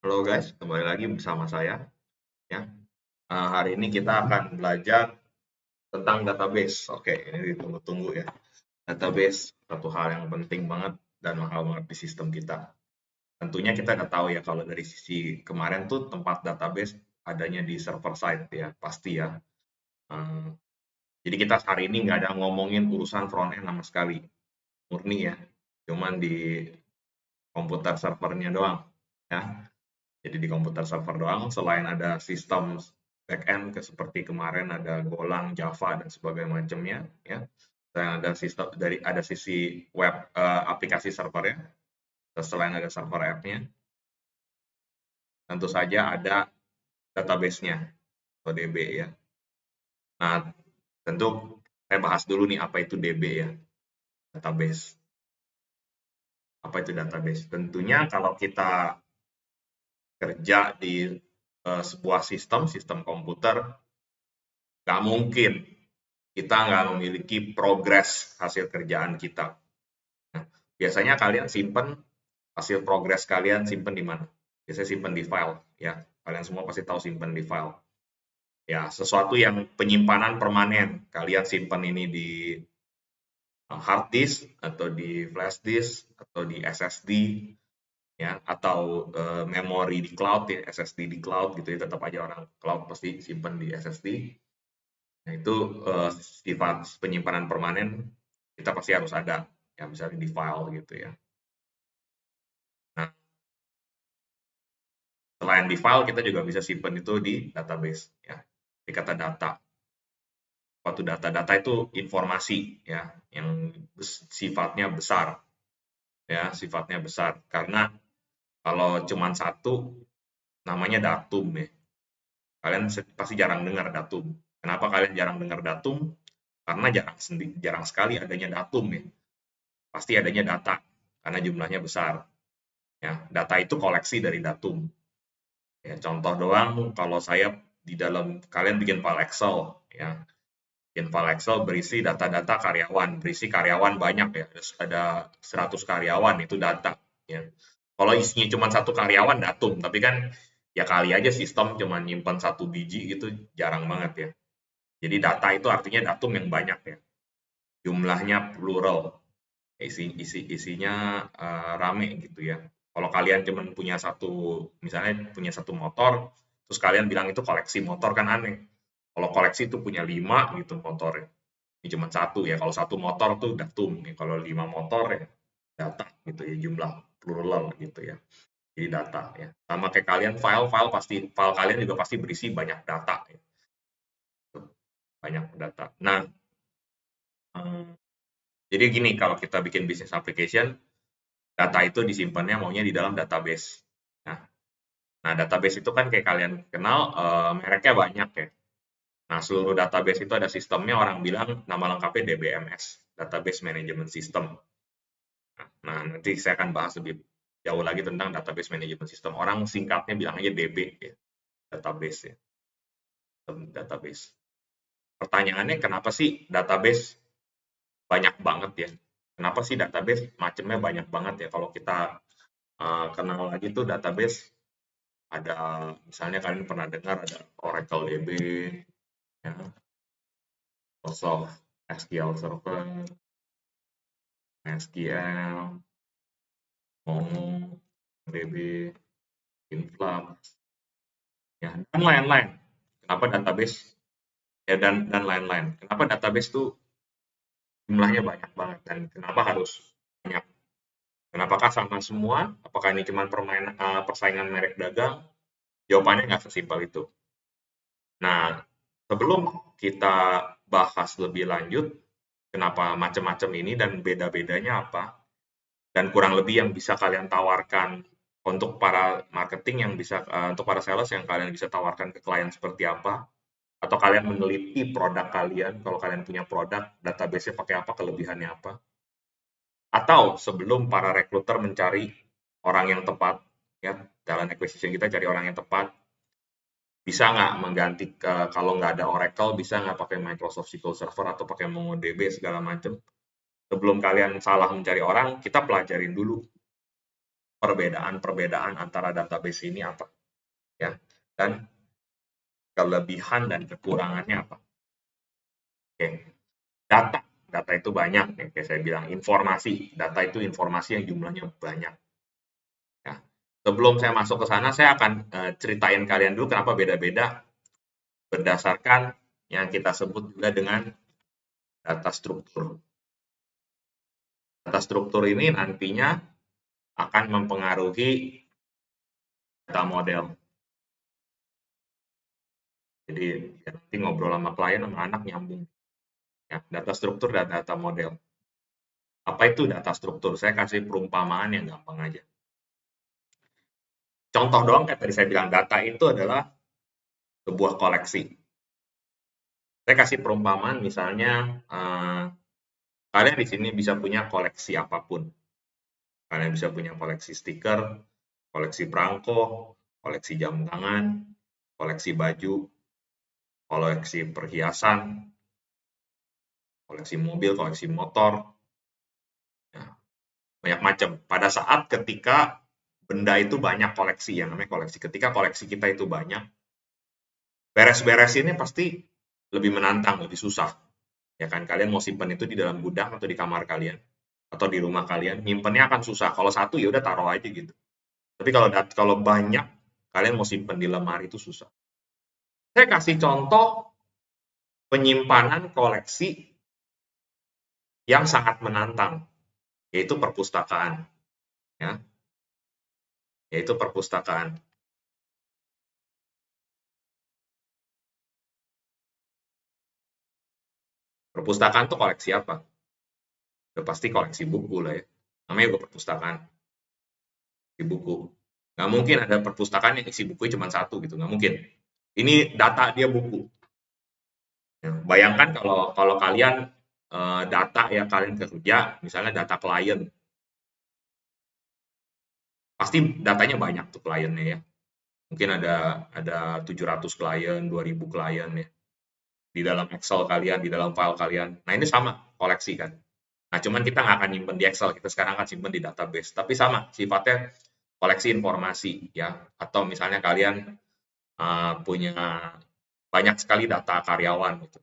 Halo guys, kembali lagi bersama saya ya. Hari ini kita akan belajar tentang database. Oke, ini ditunggu-tunggu ya. Database satu hal yang penting banget dan mahal banget di sistem kita. Tentunya kita nggak tahu ya kalau dari sisi kemarin tuh tempat database adanya di server side ya, pasti ya. Eh, jadi kita hari ini nggak ada ngomongin urusan front end sama sekali, murni ya. Cuman di komputer servernya doang ya. Jadi di komputer server doang, selain ada sistem backend seperti kemarin ada Golang, Java dan sebagainya macamnya, ya. Dan ada sistem ada sisi web aplikasi servernya, selain ada server app-nya, tentu saja ada database-nya atau DB ya. Nah, tentu saya bahas dulu nih apa itu DB ya, database. Apa itu database? Tentunya kalau kita kerja di sebuah sistem komputer, nggak mungkin kita nggak memiliki progres hasil kerjaan kita. Nah, biasanya kalian simpen hasil progres kalian simpen di mana? Biasanya simpen di file, ya. Kalian semua pasti tahu simpen di file. Ya, sesuatu yang penyimpanan permanen. Kalian simpen ini di hard disk atau di flash disk atau di SSD ya atau memori di cloud ya, SSD di cloud gitu ya, tetap aja orang cloud pasti simpen di SSD. Nah, itu sifat penyimpanan permanen kita pasti harus ada, ya misalnya di file gitu ya. Nah, selain di file kita juga bisa simpan itu di database ya. Di kata data. Suatu data itu informasi ya yang sifatnya besar ya, sifatnya besar karena kalau cuma satu namanya datum ya. Kalian pasti jarang dengar datum. Kenapa kalian jarang dengar datum? Karena jarang sekali adanya datum ya. Pasti adanya data karena jumlahnya besar. Ya, data itu koleksi dari datum. Ya, contoh doang kalau saya di dalam kalian bikin file Excel ya. Bikin file Excel berisi data-data karyawan, berisi karyawan banyak ya. Ada 100 karyawan itu data ya. Kalau isinya cuma satu karyawan datum, tapi kan ya kali aja sistem cuma nyimpan satu biji gitu jarang banget ya. Jadi data itu artinya datum yang banyak ya. Jumlahnya plural. Isinya rame gitu ya. Kalau kalian cuma punya satu, misalnya punya satu motor, terus kalian bilang itu koleksi motor kan aneh. Kalau koleksi itu punya 5 gitu motornya. Ini cuma satu ya. Kalau satu motor tuh datum. Ya, kalau 5 motor ya data gitu ya, jumlah plural gitu ya. Jadi data ya. Sama kayak kalian file kalian juga pasti berisi banyak data ya. Banyak data. Nah, jadi gini kalau kita bikin business application, data itu disimpannya maunya di dalam database. Nah, database itu kan kayak kalian kenal mereknya banyak ya. Nah, seluruh database itu ada sistemnya, orang bilang nama lengkapnya DBMS, Database Management System. Nah, nanti saya akan bahas lebih jauh lagi tentang Database Management System. Orang singkatnya bilang aja DB ya, database ya, database. Pertanyaannya kenapa sih database banyak banget ya? Kenapa sih database macamnya banyak banget ya? Kalau kita kenal lagi tuh database ada misalnya kalian pernah dengar ada Oracle DB, ya, Microsoft SQL Server, SQL, Momo, DB, Influx, ya dan lain-lain. Kenapa database ya dan lain-lain. Kenapa database tuh jumlahnya banyak banget dan kenapa harus banyak? Kenapakah sama semua? Apakah ini cuma persaingan merek dagang? Jawabannya nggak sesimpel itu. Nah, sebelum kita bahas lebih lanjut, kenapa macam-macam ini dan beda-bedanya apa, dan kurang lebih yang bisa kalian tawarkan untuk para marketing yang bisa, untuk para sales yang kalian bisa tawarkan ke klien seperti apa, atau kalian meneliti produk kalian, kalau kalian punya produk, database-nya pakai apa, kelebihannya apa, atau sebelum para rekruter mencari orang yang tepat, ya, talent acquisition kita cari orang yang tepat, bisa nggak mengganti kalau nggak ada Oracle, bisa nggak pakai Microsoft SQL Server atau pakai MongoDB segala macam. Sebelum kalian salah mencari orang, kita pelajarin dulu perbedaan-perbedaan antara database ini apa, ya, dan kelebihan dan kekurangannya apa. Oke, data itu banyak, kayak saya bilang, data itu informasi yang jumlahnya banyak. Ya. Sebelum saya masuk ke sana, saya akan ceritain kalian dulu kenapa beda-beda berdasarkan yang kita sebut juga dengan data struktur. Data struktur ini nantinya akan mempengaruhi data model. Jadi nanti ngobrol sama klien sama anak nyambung. Ya, data struktur dan data model. Apa itu data struktur? Saya kasih perumpamaan yang gampang aja. Contoh doang kayak tadi saya bilang, data itu adalah sebuah koleksi. Saya kasih perumpamaan misalnya kalian di sini bisa punya koleksi apapun. Kalian bisa punya koleksi stiker, koleksi perangko, koleksi jam tangan, koleksi baju, koleksi perhiasan, koleksi mobil, koleksi motor, ya, banyak macam. Pada saat ketika benda itu banyak koleksi, yang namanya koleksi. Ketika koleksi kita itu banyak, beres-beresinnya pasti lebih menantang, lebih susah. Ya kan, kalian mau simpan itu di dalam gudang atau di kamar kalian atau di rumah kalian, nyimpennya akan susah. Kalau satu ya udah taruh aja gitu. Tapi kalau banyak, kalian mau simpan di lemari itu susah. Saya kasih contoh penyimpanan koleksi yang sangat menantang, yaitu perpustakaan. Ya, yaitu perpustakaan. Perpustakaan itu koleksi apa? Udah pasti koleksi buku lah ya. Namanya juga perpustakaan, di buku. Nggak mungkin ada perpustakaan yang isi bukunya cuma satu gitu, nggak mungkin. Ini data dia buku. Ya, bayangkan kalau kalian data ya kalian kerja, misalnya data klien, pasti datanya banyak tuh kliennya ya. Mungkin ada 700 klien, 2000 klien ya. Di dalam Excel kalian, di dalam file kalian. Nah, ini sama koleksi kan. Nah, cuman kita nggak akan nyimpen di Excel, kita sekarang akan simpen di database. Tapi sama, sifatnya koleksi informasi ya. Atau misalnya kalian punya banyak sekali data karyawan gitu.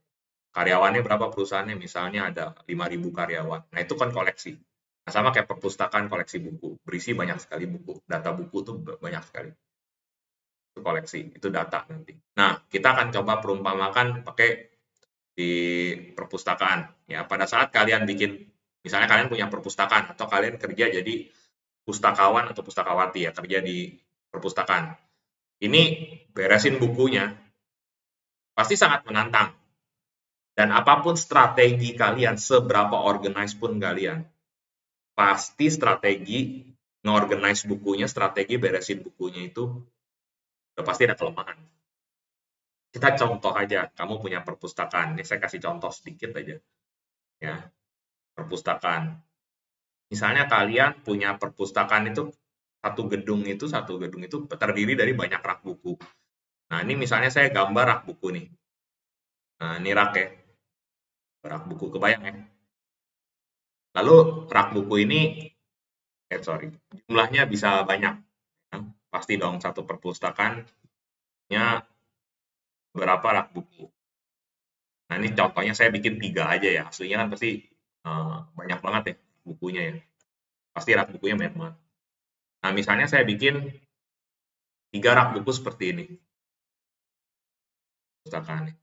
Karyawannya berapa perusahaannya? Misalnya ada 5.000 karyawan. Nah, itu kan koleksi. Nah, sama kayak perpustakaan koleksi buku, berisi banyak sekali buku. Data buku tuh banyak sekali. Itu koleksi, itu data nanti. Nah, kita akan coba perumpamakan pakai di perpustakaan. Ya, pada saat kalian bikin, misalnya kalian punya perpustakaan atau kalian kerja jadi pustakawan atau pustakawati ya, kerja di perpustakaan. Ini beresin bukunya, pasti sangat menantang. Dan apapun strategi kalian, seberapa organize pun kalian, pasti strategi nge-organize bukunya, strategi beresin bukunya itu udah pasti ada kelemahan. Kita contoh aja, kamu punya perpustakaan. Ini saya kasih contoh sedikit aja. Ya, perpustakaan. Misalnya kalian punya perpustakaan itu satu gedung itu terdiri dari banyak rak buku. Nah, ini misalnya saya gambar rak buku nih. Nah, ini rak ya. Rak buku kebayang ya. Lalu rak buku ini jumlahnya bisa banyak. Ya. Pasti dong satu perpustakaannya berapa rak buku. Nah, ini contohnya saya bikin 3 aja ya. Aslinya kan pasti banyak banget ya bukunya ya. Pasti rak bukunya banyak banget. Nah, misalnya saya bikin 3 rak buku seperti ini. Perpustakaan.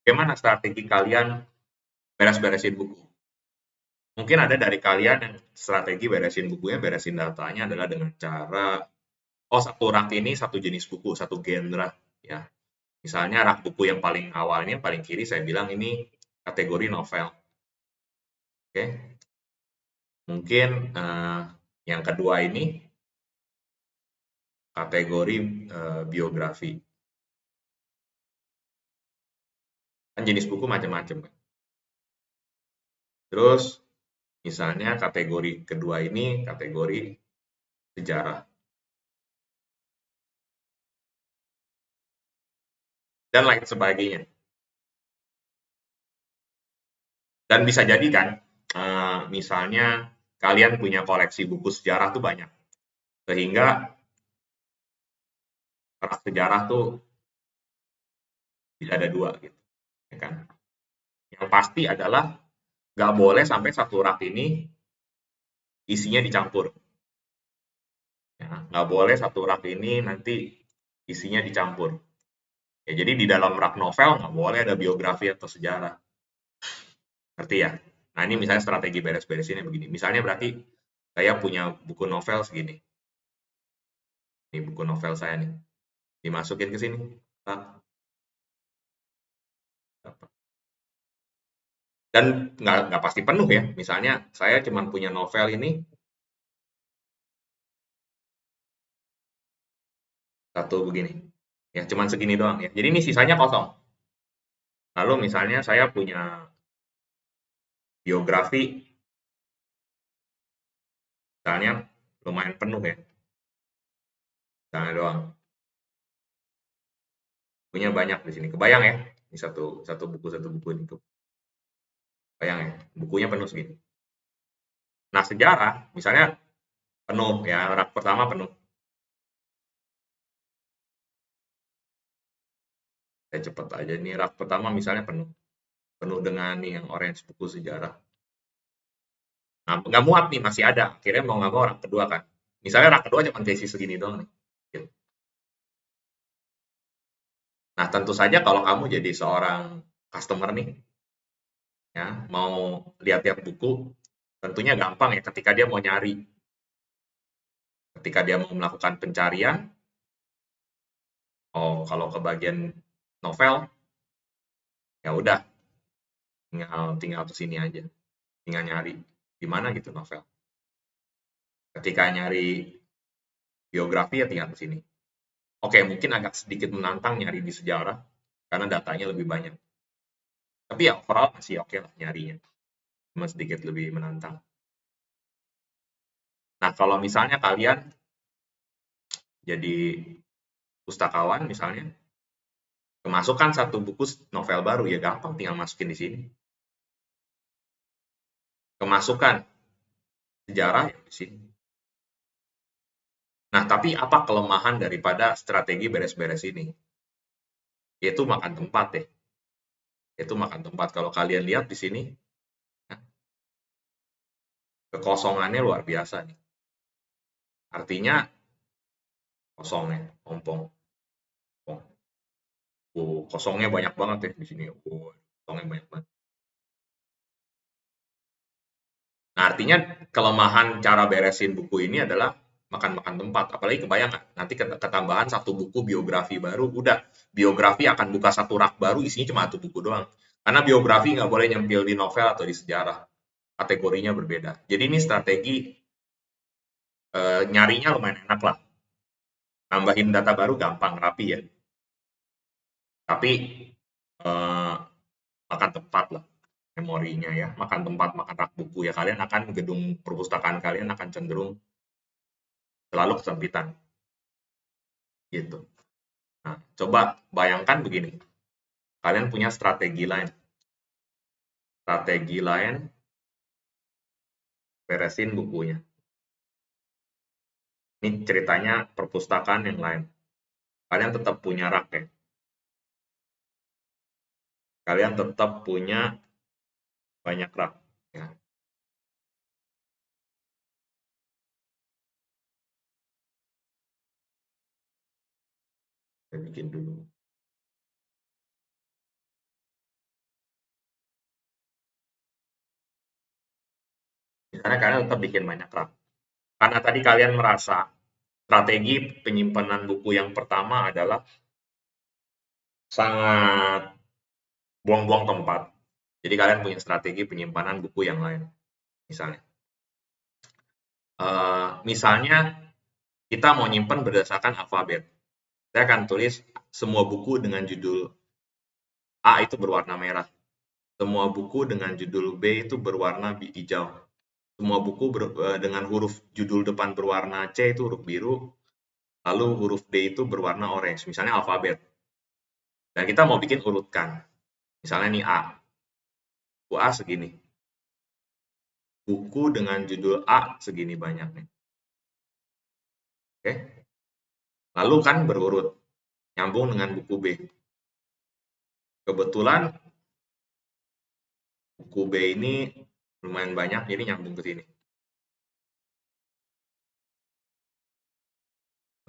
Bagaimana strategi kalian beres-beresin buku? Mungkin ada dari kalian yang strategi beresin bukunya, beresin datanya adalah dengan cara, oh satu rak ini satu jenis buku, satu genre. Ya. Misalnya rak buku yang paling awalnya, paling kiri saya bilang ini kategori novel. Oke. Mungkin yang kedua ini kategori biografi. Kan jenis buku macam-macam kan. Terus misalnya kategori kedua ini kategori sejarah. Dan lain sebagainya. Dan bisa jadi kan, misalnya kalian punya koleksi buku sejarah tuh banyak. Sehingga rak sejarah tuh tidak ada dua gitu, ya kan? Yang pasti adalah nggak boleh sampai satu rak ini isinya dicampur. Ya, nggak boleh satu rak ini nanti isinya dicampur. Ya, jadi di dalam rak novel nggak boleh ada biografi atau sejarah. Ngerti ya? Nah, ini misalnya strategi beres-beresinnya begini. Misalnya berarti saya punya buku novel segini. Ini buku novel saya nih. Dimasukin ke sini. Rak. Dan nggak pasti penuh ya. Misalnya saya cuma punya novel ini satu begini. Ya, cuman segini doang ya. Jadi ini sisanya kosong. Lalu misalnya saya punya biografi, misalnya lumayan penuh ya. Misalnya doang. Punya banyak di sini. Kebayang ya? Ini satu buku ini. Bayang ya, bukunya penuh segini. Nah, sejarah misalnya penuh ya, rak pertama penuh. Saya cepet aja nih, rak pertama misalnya penuh. Penuh dengan nih yang orange buku sejarah. Nah, nggak muat nih, masih ada. Akhirnya mau nggak mau rak kedua kan. Misalnya rak kedua cuma tesis segini doang nih. Gitu. Nah, tentu saja kalau kamu jadi seorang customer nih, ya mau lihat-lihat buku, tentunya gampang ya ketika dia mau nyari. Ketika dia mau melakukan pencarian, oh kalau ke bagian novel, ya udah tinggal tinggal ke sini aja. Tinggal nyari di mana gitu novel. Ketika nyari biografi ya tinggal ke sini. Oke, mungkin agak sedikit menantang nyari di sejarah karena datanya lebih banyak. Tapi ya overall masih oke lah nyarinya. Cuma sedikit lebih menantang. Nah, kalau misalnya kalian jadi pustakawan misalnya, kemasukan satu buku novel baru ya gampang tinggal masukin di sini. Kemasukan sejarah ya di sini. Nah, tapi apa kelemahan daripada strategi beres-beres ini? Yaitu makan tempat deh. Itu makan tempat. Kalau kalian lihat di sini, kekosongannya luar biasa nih. Artinya kosong ya, ompong. Oh, kosongnya banyak banget ya di sini. Oh, kosongnya banyak banget. Nah, artinya kelemahan cara beresin buku ini adalah makan-makan tempat. Apalagi kebayang nggak? Nanti ketambahan satu buku biografi baru, udah biografi akan buka satu rak baru, isinya cuma satu buku doang. Karena biografi nggak boleh nyempil di novel atau di sejarah. Kategorinya berbeda. Jadi ini strategi nyarinya lumayan enak lah. Nambahin data baru gampang, rapi ya. Tapi eh, makan tempat lah memorinya ya, makan tempat, makan rak buku ya, kalian akan gedung perpustakaan kalian akan cenderung selalu kesempitan gitu. Nah, coba bayangkan begini, kalian punya strategi lain beresin bukunya. Ini ceritanya perpustakaan yang lain. Kalian tetap punya rak ya. Kalian tetap punya banyak rak ya. Saya bikin dulu. Misalnya kalian tetap bikin banyak rak. Karena tadi kalian merasa strategi penyimpanan buku yang pertama adalah sangat buang-buang tempat. Jadi kalian punya strategi penyimpanan buku yang lain, misalnya. Misalnya kita mau nyimpan berdasarkan alfabet. Saya akan tulis semua buku dengan judul A itu berwarna merah. Semua buku dengan judul B itu berwarna hijau. Semua buku dengan huruf judul depan berwarna C itu huruf biru. Lalu huruf D itu berwarna orange. Misalnya alfabet. Dan kita mau bikin urutkan. Misalnya nih A. Buku A segini. Buku dengan judul A segini banyaknya. Oke. Lalu kan berurut, nyambung dengan buku B. Kebetulan buku B ini lumayan banyak, jadi nyambung ke sini.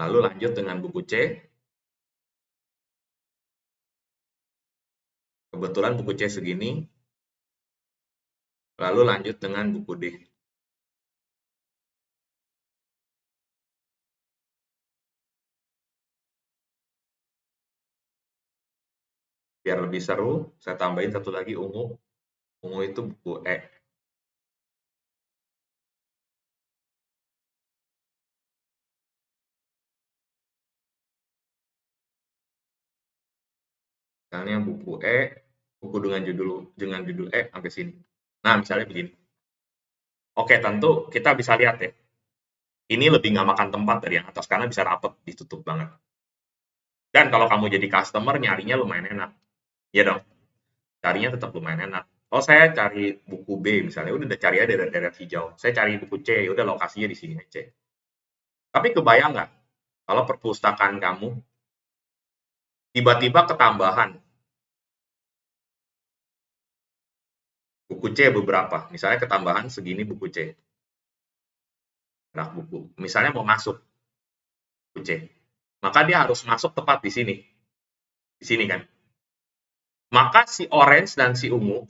Lalu lanjut dengan buku C. Kebetulan buku C segini. Lalu lanjut dengan buku D. Biar lebih seru, saya tambahin satu lagi ungu. Ungu itu buku E. Misalnya buku E, buku dengan judul E sampai sini. Nah, misalnya begini. Oke, tentu kita bisa lihat ya. Ini lebih nggak makan tempat dari yang atas karena bisa rapet, ditutup banget. Dan kalau kamu jadi customer, nyarinya lumayan enak. Iya dong, carinya tetap lumayan enak. Oh, saya cari buku B misalnya, udah cari aja daerah hijau. Saya cari buku C, udah lokasinya di sini C. Tapi kebayang nggak kalau perpustakaan kamu tiba-tiba ketambahan buku C beberapa, misalnya ketambahan segini buku C, rak buku. Misalnya mau masuk buku C, maka dia harus masuk tepat di sini kan. Maka si orange dan si ungu,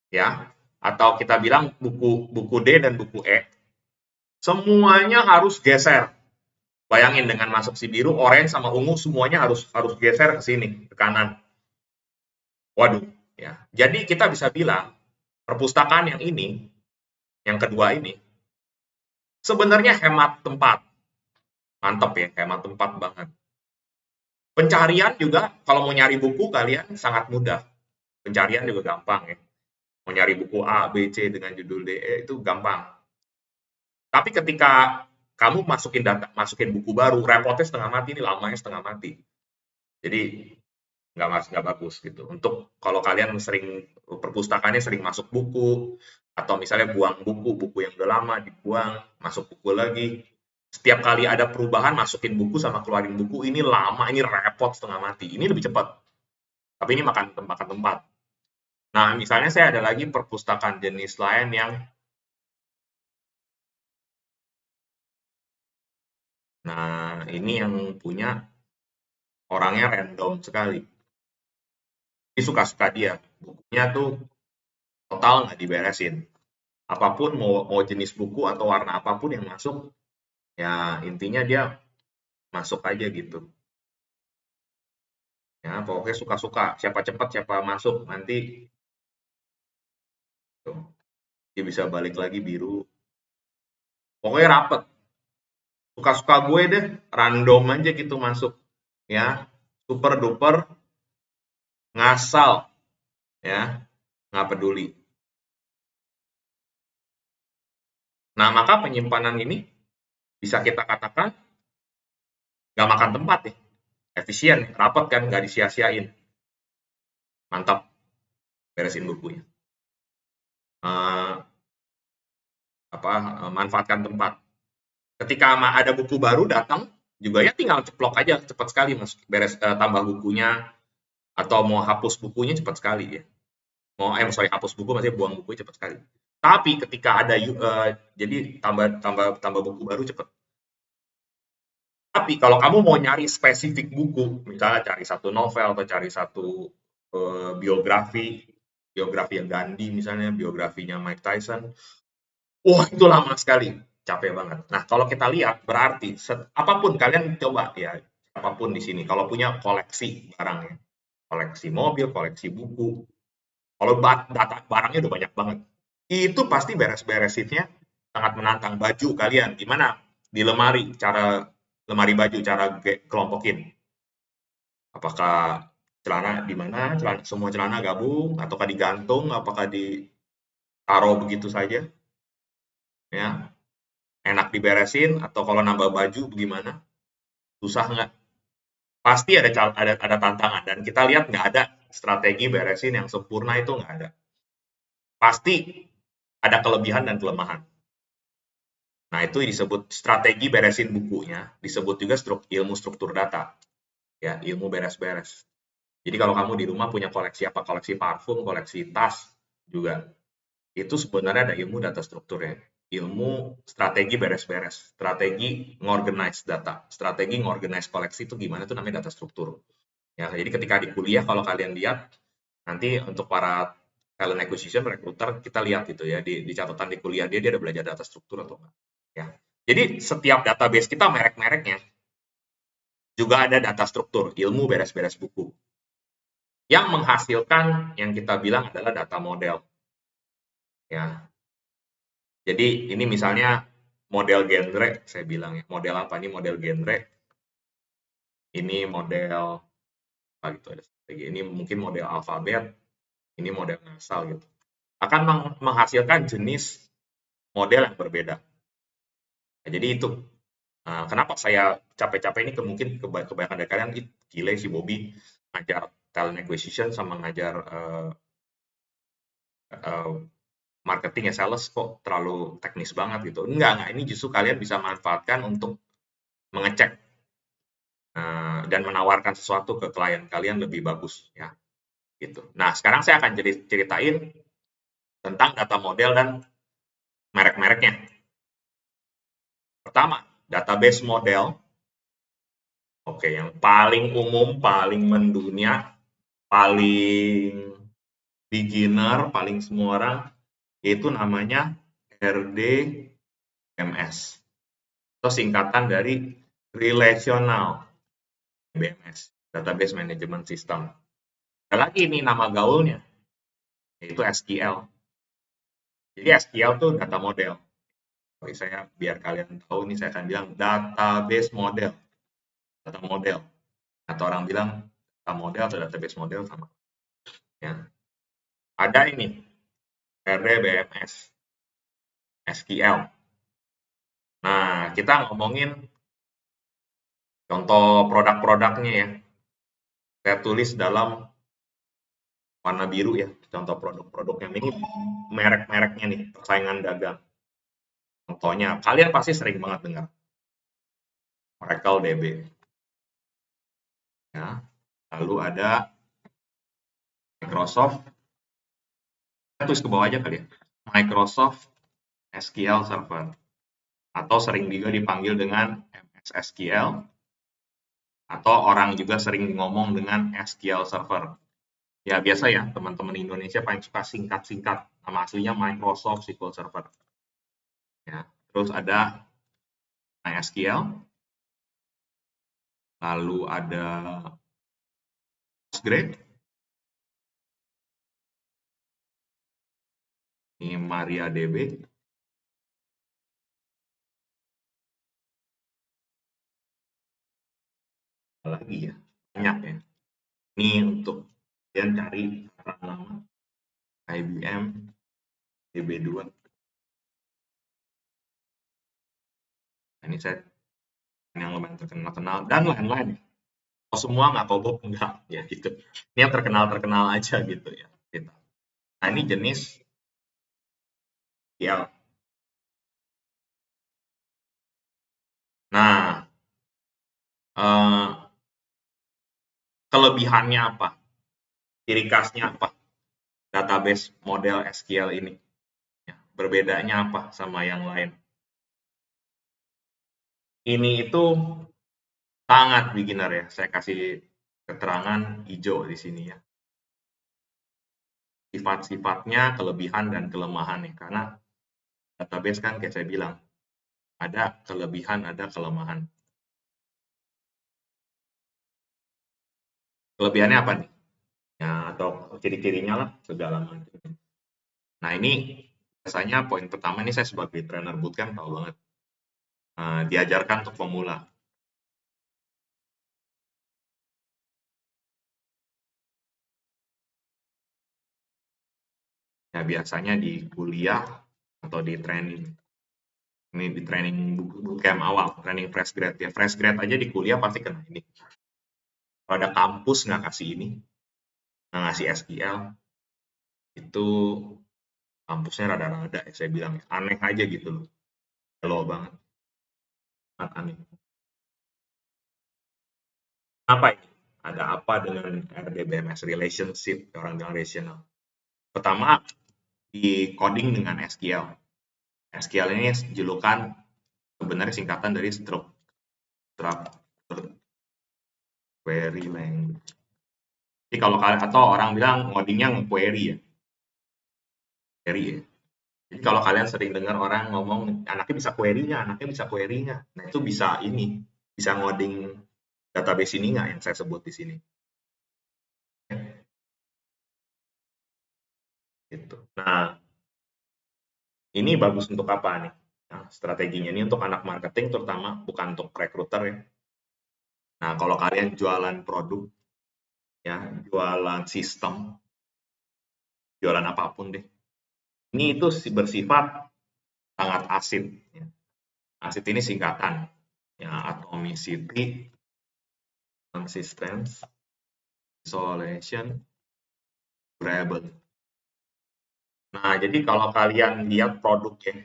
ya, atau kita bilang buku buku D dan buku E, semuanya harus geser. Bayangin dengan masuk si biru, orange sama ungu semuanya harus harus geser ke sini, ke kanan. Waduh, ya. Jadi kita bisa bilang perpustakaan yang ini, yang kedua ini, sebenarnya hemat tempat. Mantap ya, hemat tempat banget. Pencarian juga, kalau mau nyari buku kalian sangat mudah. Pencarian juga gampang ya. Mau nyari buku A, B, C dengan judul D, E itu gampang. Tapi ketika kamu masukin buku baru, repotnya setengah mati, ini lamanya setengah mati. Jadi nggak bagus gitu. Untuk kalau kalian sering perpustakaannya sering masuk buku atau misalnya buang buku yang udah lama dibuang, masuk buku lagi. Setiap kali ada perubahan masukin buku sama keluarin buku ini lama, ini repot setengah mati. Ini lebih cepat. Tapi ini makan tempat. Nah, misalnya saya ada lagi perpustakaan jenis lain yang nah ini yang punya orangnya random sekali. Ini suka-suka dia. Bukunya tuh total nggak diberesin. Apapun mau jenis buku atau warna apapun yang masuk, ya intinya dia masuk aja gitu. Ya pokoknya suka-suka. Siapa cepat, siapa masuk nanti tuh, dia bisa balik lagi biru. Pokoknya rapet. Suka-suka gue deh, random aja gitu masuk. Ya, super duper ngasal ya, nggak peduli. Nah, maka penyimpanan ini bisa kita katakan nggak makan tempat ya, efisien, rapet kan, nggak disia-siain. Mantap, beresin bukunya. Eh, manfaatkan tempat. Ketika ada buku baru datang, juga ya tinggal ceplok aja cepat sekali mas tambah bukunya atau mau hapus bukunya cepat sekali ya. Sorry hapus buku maksudnya buang bukunya cepat sekali. Tapi ketika ada jadi tambah buku baru cepat. Tapi kalau kamu mau nyari spesifik buku, misalnya cari satu novel atau cari satu biografi, biografi yang Gandhi misalnya, biografinya Mike Tyson, wah itu lama sekali, capek banget. Nah kalau kita lihat berarti apapun kalian coba ya, apapun di sini, kalau punya koleksi barangnya, koleksi mobil, koleksi buku, kalau data barangnya udah banyak banget, itu pasti beres-beresinnya sangat menantang. Baju kalian gimana di lemari, cara lemari baju, cara kelompokin. Apakah celana di mana, semua celana gabung, ataukah digantung, apakah ditaruh begitu saja, ya enak diberesin, atau kalau nambah baju bagaimana, susah nggak? Pasti ada tantangan dan kita lihat nggak ada strategi beresin yang sempurna itu nggak ada. Pasti ada kelebihan dan kelemahan. Nah, itu disebut strategi beresin bukunya, disebut juga ilmu struktur data. Ya, ilmu beres-beres. Jadi kalau kamu di rumah punya koleksi apa, koleksi parfum, koleksi tas juga, itu sebenarnya ada ilmu data strukturnya. Ilmu strategi beres-beres, strategi ngorganize data, strategi ngorganize koleksi itu gimana tuh namanya data struktur. Ya, jadi ketika di kuliah kalau kalian lihat nanti untuk para talent acquisition recruiter kita lihat gitu ya di catatan di kuliah dia ada belajar data struktur atau enggak. Ya. Jadi setiap database kita merek-mereknya juga ada data struktur, ilmu beres-beres buku. Yang menghasilkan yang kita bilang adalah data model. Ya. Jadi ini misalnya model genre, saya bilang ya, model apa nih model genre? Ini model apa gitu ada strategi. Ini mungkin model alfabet, ini model ngasal gitu. Akan menghasilkan jenis model yang berbeda. Nah, jadi itu kenapa saya capek-capek ini mungkin kebanyakan dari kalian gile si Bobby ngajar talent acquisition sama ngajar uh, marketing ya sales kok terlalu teknis banget gitu. Enggak, ini justru kalian bisa manfaatkan untuk mengecek dan menawarkan sesuatu ke klien kalian lebih bagus ya gitu. Nah, sekarang saya akan ceritain tentang data model dan merek-mereknya. Pertama, database model. Oke, yang paling umum, paling mendunia, paling beginner, paling semua orang, itu namanya RDBMS. Atau singkatan dari Relational DBMS, Database Management System. Ada lagi nih nama gaulnya, yaitu SQL. Jadi SQL itu data model. Oke, saya biar kalian tahu nih, saya akan bilang database model. Data model. Atau orang bilang data model atau database model sama. Ya. Ada ini, RDBMS, SQL. Nah, kita ngomongin contoh produk-produknya ya. Saya tulis dalam warna biru ya, contoh produk-produknya. Ini merek-mereknya nih, persaingan dagang. Contohnya, kalian pasti sering banget dengar. Oracle DB. Ya. Lalu ada Microsoft. Kita tulis ke bawah aja kali ya. Microsoft SQL Server. Atau sering juga dipanggil dengan MS SQL. Atau orang juga sering ngomong dengan SQL Server. Ya biasa ya, teman-teman Indonesia paling suka singkat-singkat. Nama aslinya Microsoft SQL Server. Ya, terus ada MySQL, lalu ada Postgre, ini MariaDB, apa lagi ya, banyak ya. Ini untuk kalian cari nama IBM DB2. Ini saya yang lumayan terkenal dan lain-lain. Kalau semua nggak kobok enggak ya gitu. Ini yang terkenal aja gitu ya. Gitu. Nah ini jenis ya. Nah kelebihannya apa? Ciri khasnya apa? Database model SQL ini. Ya, berbedanya apa sama yang lain? Ini itu sangat beginner ya. Saya kasih keterangan hijau di sini ya. Sifat-sifatnya, kelebihan dan kelemahan ya. Karena database kan kayak saya bilang, ada kelebihan, ada kelemahan. Kelebihannya apa nih? Ya, atau ciri-cirinya lah segala macam. Nah ini biasanya poin pertama ini saya sebagai trainer bootcamp tahu banget. Diajarkan untuk pemula. Ya biasanya di kuliah atau di training. Ini di training bootcamp awal, training fresh grad ya. Fresh grad aja di kuliah pasti kena ini. Kalau ada kampus nggak kasih ini, nggak ngasih SQL, itu kampusnya rada-rada ya saya bilang. Aneh aja gitu loh. Low banget, sangat aneh. Apa ini? Ada apa dengan RDBMS relationship? Orang bilang relational. Pertama, di coding dengan SQL. SQL ini julukan sebenarnya singkatan dari Structured Query Language. Jadi kalau kalian atau orang bilang ngodingnya nge-query ya, query ya. Jadi kalau kalian sering dengar orang ngomong anaknya bisa query-nya, anaknya bisa query-nya. Nah, itu bisa ini, bisa ngoding database ini nggak yang saya sebut di sini. Gitu. Nah, ini bagus untuk apa nih? Nah, strateginya ini untuk anak marketing terutama, bukan untuk recruiter ya. Nah, kalau kalian jualan produk, ya, jualan sistem, jualan apapun deh. Ini itu bersifat sangat ASIP. Ya. ASIP ini singkatan, ya, atomicity, consistency, isolation, durable. Nah, jadi kalau kalian lihat produknya,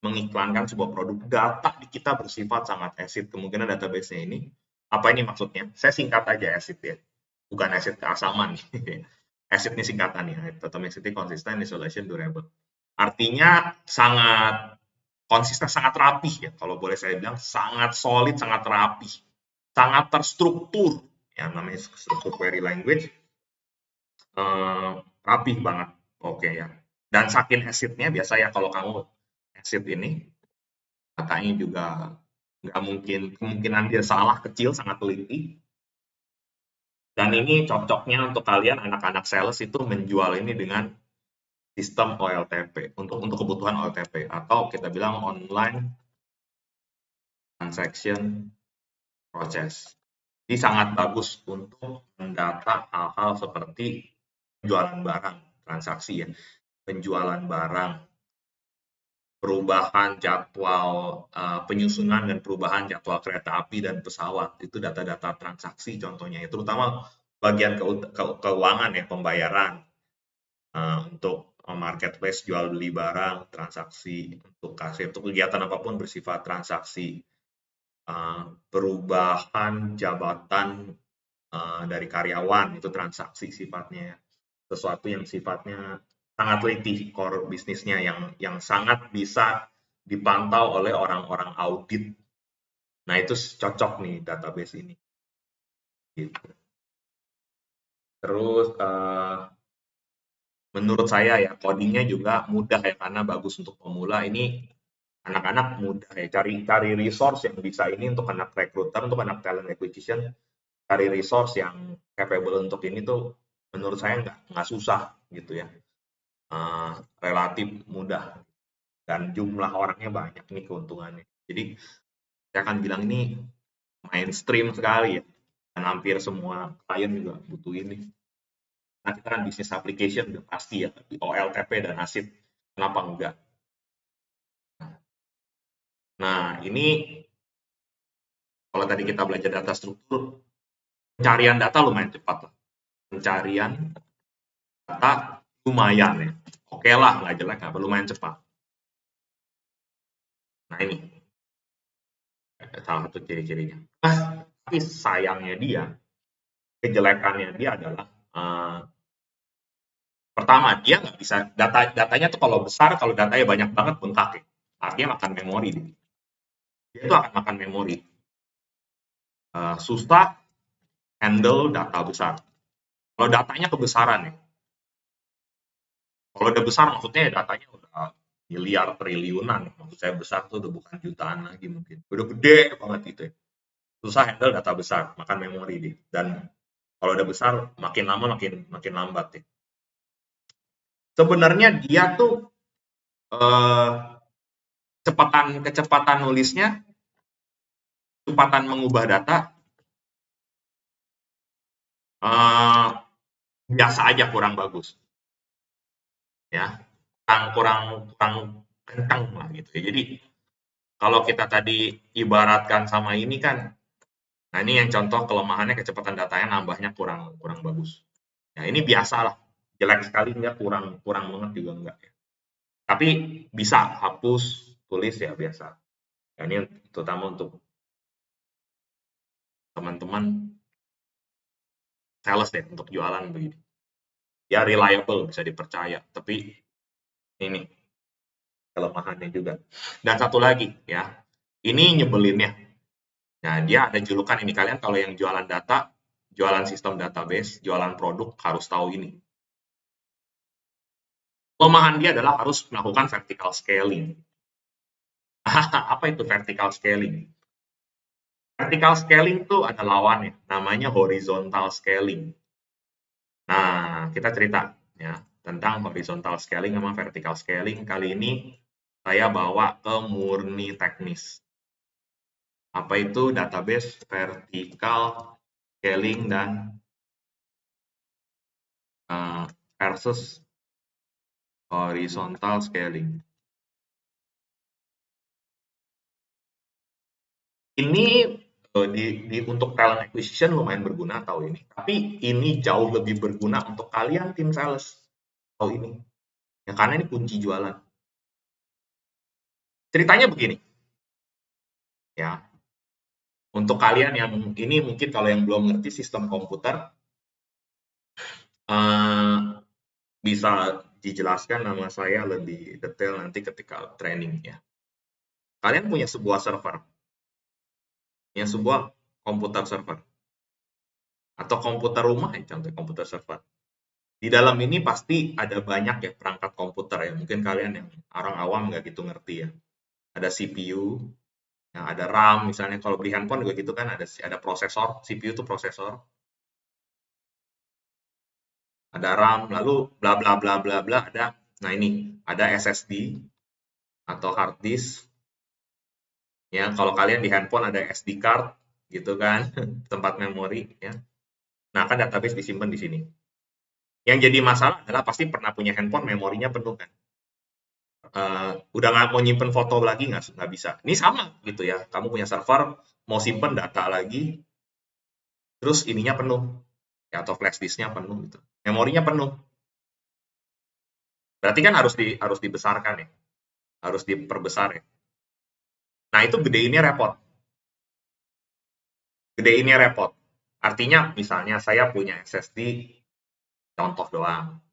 mengiklankan sebuah produk, data di kita bersifat sangat ASIP. Kemungkinan database-nya ini, apa ini maksudnya? Saya singkat aja ASIP ya, bukan ASIP keasaman. ASIP ini singkatannya, atomicity, consistent, isolation, durable. Artinya sangat konsisten, sangat rapih ya. Kalau boleh saya bilang, sangat solid, sangat rapih, sangat terstruktur. Yang namanya struktur query language, rapih banget. Oke ya. Dan saking ASIP-nya biasa ya kalau kamu ASIP ini katanya juga nggak mungkin, kemungkinan dia salah kecil, sangat teliti. Dan ini cocoknya untuk kalian anak-anak sales itu menjual ini dengan sistem OLTP untuk kebutuhan OLTP atau kita bilang online transaction process. Jadi sangat bagus untuk mendata hal-hal seperti penjualan barang, transaksi ya, penjualan barang, perubahan jadwal penyusunan dan perubahan jadwal kereta api dan pesawat. Itu data-data transaksi contohnya, terutama bagian keuangan ya, pembayaran, untuk marketplace jual beli barang, transaksi untuk kasir, untuk kegiatan apapun bersifat transaksi, perubahan jabatan dari karyawan itu transaksi sifatnya, sesuatu yang sifatnya sangat teliti core bisnisnya yang sangat bisa dipantau oleh orang-orang audit. Nah, itu cocok nih database ini. Gitu. Terus menurut saya ya codingnya juga mudah ya karena bagus untuk pemula. Ini anak-anak mudah ya, cari resource yang bisa ini untuk anak recruiter, untuk anak talent acquisition, cari resource yang capable untuk ini tuh menurut saya nggak susah gitu ya. Relatif mudah dan jumlah orangnya banyak nih keuntungannya. Jadi saya akan bilang ini mainstream sekali ya, dan hampir semua klien juga butuh ini. Nah, kita kan bisnis application udah pasti ya, OLTP dan ASIP, kenapa enggak? Nah, ini kalau tadi kita belajar data struktur, pencarian data lumayan cepat lah. Pencarian data lumayan ya. Oke lah, nggak jelek, nggak lumayan cepat. Nah, ini salah satu ciri-cirinya. Tapi sayangnya dia, kejelekannya dia adalah pertama dia nggak bisa datanya tuh kalau besar, kalau datanya banyak banget bengkak ya. Artinya makan memori. Dia tuh akan makan memori. Susah handle data besar. Kalau datanya kebesaran ya. Kalau udah besar maksudnya ya datanya udah miliar triliunan. Maksud saya besar tuh udah bukan jutaan lagi mungkin. Udah gede banget gitu ya. Susah handle data besar, makan memori dia. Dan kalau udah besar makin lama makin lambat ya. Sebenarnya dia tuh kecepatan nulisnya, kecepatan mengubah data biasa aja, kurang bagus ya, kurang kencang lah gitu ya. Jadi kalau kita tadi ibaratkan sama ini kan, nah ini yang contoh kelemahannya, kecepatan datanya nambahnya kurang kurang bagus. Ya ini biasa lah, jelek sekali enggak, kurang kurang banget juga enggak ya. Tapi bisa hapus tulis ya biasa. Ya, ini terutama untuk teman-teman sales deh, untuk jualan begini. Ya reliable, bisa dipercaya. Tapi ini kelemahannya juga. Dan satu lagi ya, ini nyebelinnya. Nah, dia ada julukan ini. Kalian kalau yang jualan data, jualan sistem database, jualan produk harus tahu ini. Kelemahan dia adalah harus melakukan vertical scaling. Apa itu vertical scaling? Vertical scaling tuh ada lawannya, namanya horizontal scaling. Nah, kita cerita ya tentang horizontal scaling sama vertical scaling. Kali ini saya bawa ke murni teknis. Apa itu database vertical scaling dan versus horizontal scaling. Ini untuk talent acquisition lumayan berguna tahu ini. Tapi ini jauh lebih berguna untuk kalian tim sales tahu ini. Ya karena ini kunci jualan. Ceritanya begini. Ya. Untuk kalian yang ini mungkin kalau yang belum ngerti sistem komputer bisa dijelaskan nama saya lebih detail nanti ketika training ya. Kalian punya sebuah server. Punya sebuah komputer server atau komputer rumah ya, contoh komputer server. Di dalam ini pasti ada banyak ya perangkat komputer ya. Mungkin kalian yang orang awam nggak gitu ngerti ya. Ada CPU, yang ada RAM, misalnya kalau beli handphone juga gitu kan, ada prosesor, CPU itu prosesor, ada RAM, lalu bla bla bla bla bla ada. Nah ini ada SSD atau hard disk. Ya kalau kalian di handphone ada SD card gitu kan, tempat memori ya. Nah kan database disimpan di sini. Yang jadi masalah adalah pasti pernah punya handphone memorinya penuh kan. Udah nggak mau nyimpen foto lagi nggak bisa. Ini sama gitu ya. Kamu punya server mau simpen data lagi, terus ininya penuh ya, atau flash disknya penuh gitu. Memorinya penuh. Berarti kan harus dibesarkan ya. Harus diperbesar ya. Nah, itu gedeinnya repot. Gedeinnya repot. Artinya misalnya saya punya SSD contoh doang.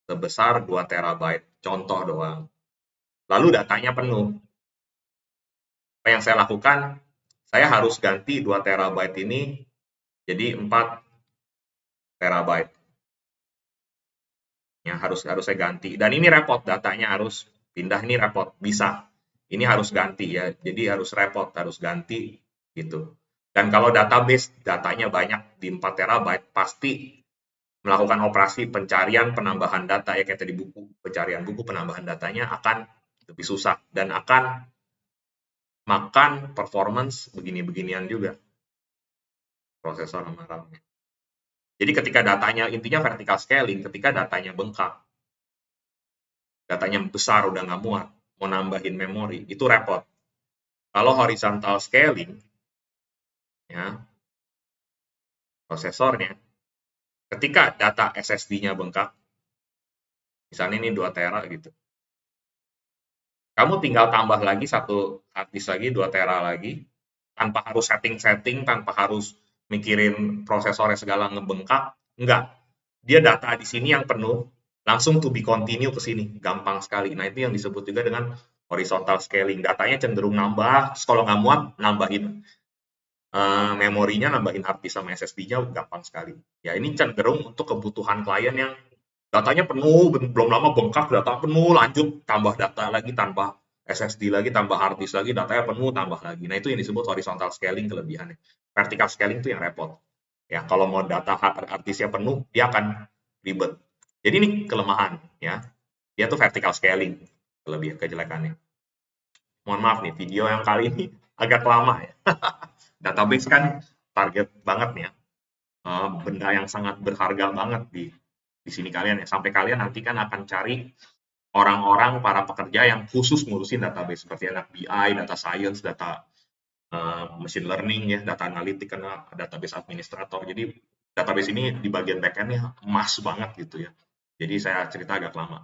Sebesar 2 terabyte contoh doang. Lalu datanya penuh. Apa yang saya lakukan? Saya harus ganti 2 terabyte ini jadi 4 terabyte. Ya, harus saya ganti. Dan ini repot, datanya harus pindah, ini repot. Bisa. Ini harus ganti ya. Jadi harus repot, harus ganti gitu. Dan kalau database datanya banyak di 4 terabyte, pasti melakukan operasi pencarian penambahan data ya kayak tadi buku, pencarian buku penambahan datanya akan lebih susah dan akan makan performance begini-beginian juga prosesor sama RAM-nya. Jadi ketika datanya intinya vertical scaling, ketika datanya bengkak, datanya besar udah nggak muat, mau nambahin memori, itu repot. Kalau horizontal scaling, ya prosesornya, ketika data SSD-nya bengkak, misalnya ini 2 tera gitu, kamu tinggal tambah lagi satu hard disk lagi, 2 tera lagi, tanpa harus setting-setting, tanpa harus mikirin prosesornya segala ngebengkak, enggak. Dia data di sini yang penuh, langsung to be continue ke sini, gampang sekali. Nah, itu yang disebut juga dengan horizontal scaling. Datanya cenderung nambah, kalau nggak muat, nambahin memorinya, nambahin hard disk sama SSD-nya gampang sekali. Ya, ini cenderung untuk kebutuhan klien yang datanya penuh, belum lama bengkak, data penuh, lanjut tambah data lagi, tambah SSD lagi, tambah hard disk lagi, datanya penuh, tambah lagi. Nah, itu yang disebut horizontal scaling kelebihannya. Vertical scaling itu yang repot. Ya, kalau mau data hard disknya penuh, dia akan ribet. Jadi ini kelemahan, ya. Dia tuh vertical scaling, kelebihan kejelekannya. Mohon maaf nih, video yang kali ini agak lama ya. Database kan target banget nih ya. Benda yang sangat berharga banget di sini kalian ya. Sampai kalian nanti kan akan cari orang-orang, para pekerja yang khusus ngurusin database. Seperti anak BI, data science, data machine learning ya, data analitik, karena database administrator. Jadi database ini di bagian backend-nya emas banget gitu ya. Jadi saya cerita agak lama.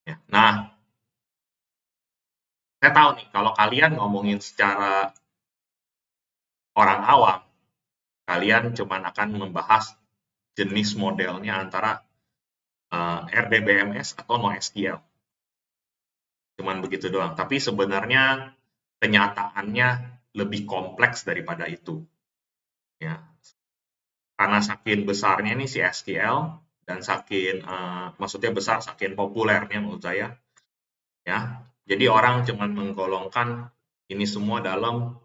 Ya. Nah, Saya tahu nih, kalau kalian ngomongin secara orang awam, kalian cuman akan membahas jenis modelnya antara RDBMS atau NoSQL. Cuman begitu doang. Tapi sebenarnya kenyataannya lebih kompleks daripada itu. Ya, karena saking besarnya nih si SQL dan saking maksudnya besar, saking populernya menurut saya, ya. Jadi orang cuman menggolongkan ini semua dalam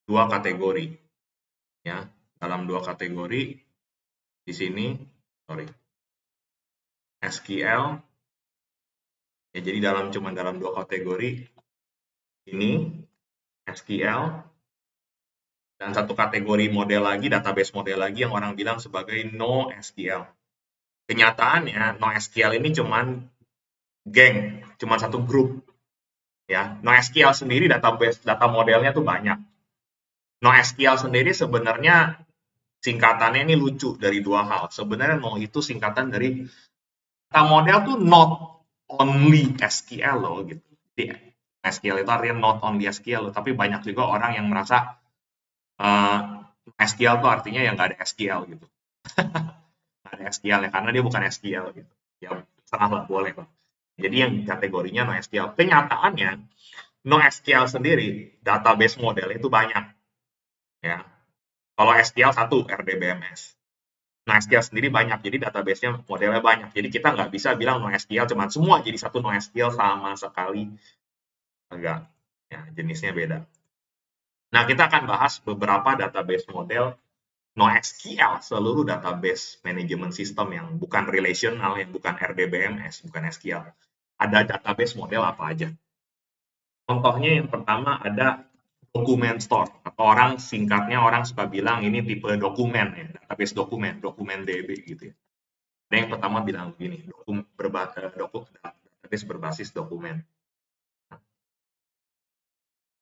dua kategori, ya. Dalam dua kategori di sini, sorry, SQL, ya. Jadi cuman dalam dua kategori ini SQL dan satu kategori model lagi, database model lagi yang orang bilang sebagai NoSQL. Kenyataannya NoSQL ini cuman geng, cuman satu grup, ya. NoSQL sendiri database data modelnya tuh banyak. NoSQL sendiri sebenarnya singkatannya ini lucu dari dua hal. Sebenarnya No itu singkatan dari data model tuh not only SQL loh gitu. Jadi SQL itu artinya not only SQL loh, tapi banyak juga orang yang merasa SQL tuh artinya yang nggak ada SQL gitu. Nggak ada SQL ya, karena dia bukan SQL gitu. Ya, salah lah, boleh lah. Jadi yang kategorinya NoSQL. Kenyataannya, NoSQL sendiri, database model itu banyak. Ya. Kalau SQL satu, RDBMS. NoSQL sendiri banyak, jadi database-nya modelnya banyak. Jadi kita nggak bisa bilang NoSQL cuma semua jadi satu NoSQL sama sekali. Enggak. Ya, jenisnya beda. Nah, kita akan bahas beberapa database model NoSQL, seluruh database management system yang bukan relational, yang bukan RDBMS, bukan SQL. Ada database model apa aja? Contohnya yang pertama ada dokumen store, atau orang singkatnya orang suka bilang ini tipe dokumen ya, database dokumen DB gitu ya. Ada yang pertama bilang begini, database berbasis dokumen.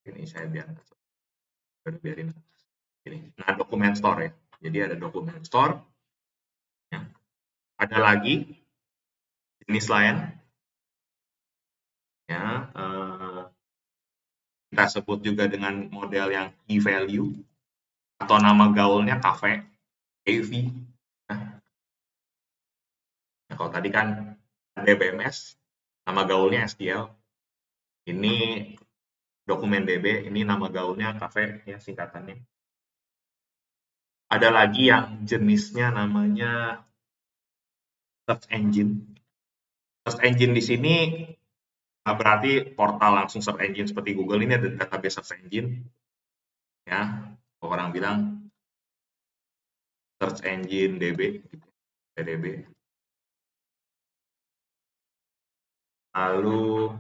Ini saya biarin ini. Nah, dokumen store ya. Jadi ada dokumen store. Ya. Ada lagi jenis lain. Ya, kita sebut juga dengan model yang key value atau nama gaulnya KV, KV. Nah, kalau tadi kan DBMS, nama gaulnya SQL. Ini dokumen DB, ini nama gaulnya KV ya singkatannya. Ada lagi yang jenisnya namanya search engine. Search engine di sini berarti portal langsung search engine seperti Google, ini ada database search engine. Ya, orang bilang search engine DB, DB. Lalu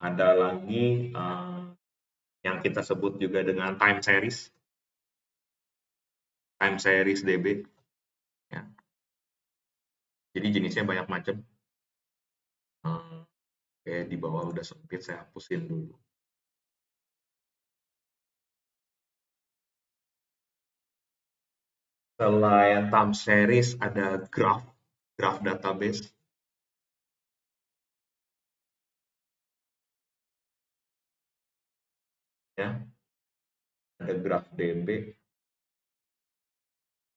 ada lagi yang kita sebut juga dengan time series DB. Ya. Jadi jenisnya banyak macam. Oke, di bawah udah sempit, saya hapusin dulu. Selain time series ada graph database. Ya. Ada graph DB.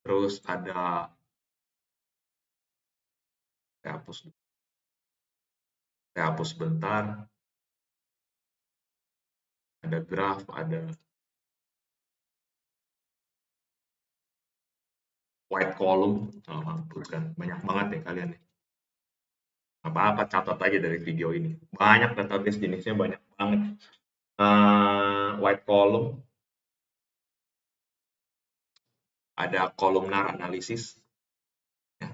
Terus ada, saya hapus bentar. Ada graph, ada white column. Oh, mampus kan, banyak banget ya kalian nih. Apa-apa catat aja dari video ini. Banyak database jenisnya, banyak banget. White column, ada columnar analysis, ya.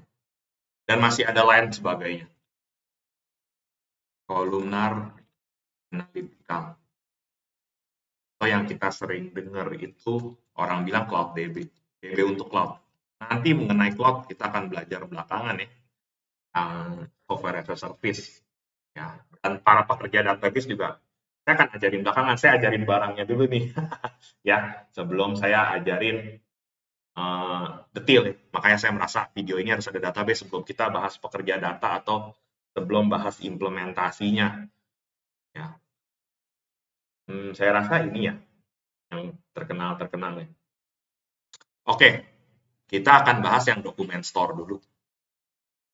Dan masih ada lain sebagainya. Columnar analytical. Atau yang kita sering dengar itu orang bilang cloud DB. DB untuk cloud. Nanti mengenai cloud kita akan belajar belakangan ya. Software as a service. Ya. Dan para pekerja database juga saya akan ajarin belakangan. Saya ajarin barangnya dulu nih. Ya, sebelum saya ajarin detail ya. Makanya saya merasa video ini harus ada database sebelum kita bahas pekerja data atau sebelum bahas implementasinya. Ya, saya rasa ini ya yang terkenal ya. Oke, kita akan bahas yang dokumen store dulu.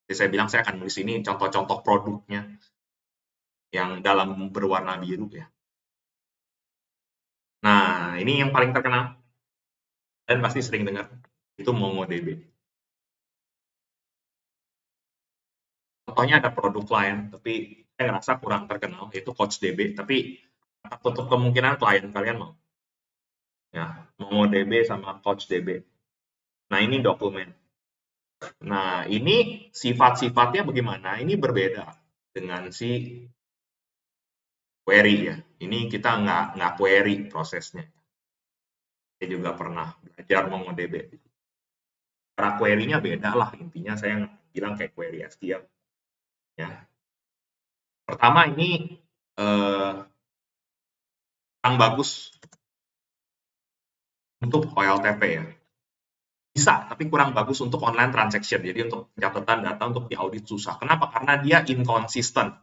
Jadi saya bilang saya akan nulis ini contoh-contoh produknya yang dalam berwarna biru ya. Nah, ini yang paling terkenal dan pasti sering dengar, itu MongoDB. Contohnya ada produk lain, tapi saya ngerasa kurang terkenal, yaitu CouchDB. Tapi tutup kemungkinan klien kalian mau. Ya, MongoDB sama CouchDB. Nah, ini dokumen. Nah, ini sifat-sifatnya bagaimana? Ini berbeda dengan si query ya. Ini kita nggak query prosesnya. Saya juga pernah belajar MongoDB. Cara query-nya beda lah, intinya saya bilang kayak query SQL. Ya. Pertama ini yang bagus untuk OLTP ya. Bisa, tapi kurang bagus untuk online transaction. Jadi untuk pencatatan data untuk diaudit susah. Kenapa? Karena dia inconsistent.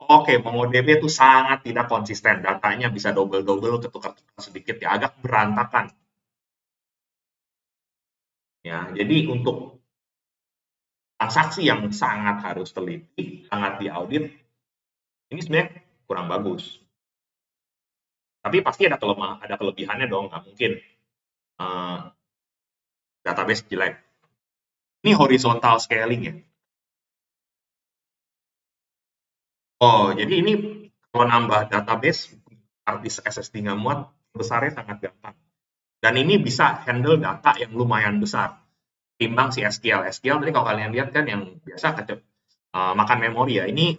Oke, MongoDB itu sangat tidak konsisten. Datanya bisa double-double, ketukar-tukar sedikit ya, agak berantakan. Ya, jadi untuk transaksi yang sangat harus teliti, sangat diaudit, ini sebenarnya kurang bagus. Tapi pasti ada ada kelebihannya dong, nggak mungkin database jelek. Ini horizontal scaling ya. Oh, jadi ini kalau nambah database, artis SSD nggak muat, besarnya sangat gampang. Dan ini bisa handle data yang lumayan besar. Timbang si SQL. SQL tadi kalau kalian lihat kan yang biasa makan memori ya. Ini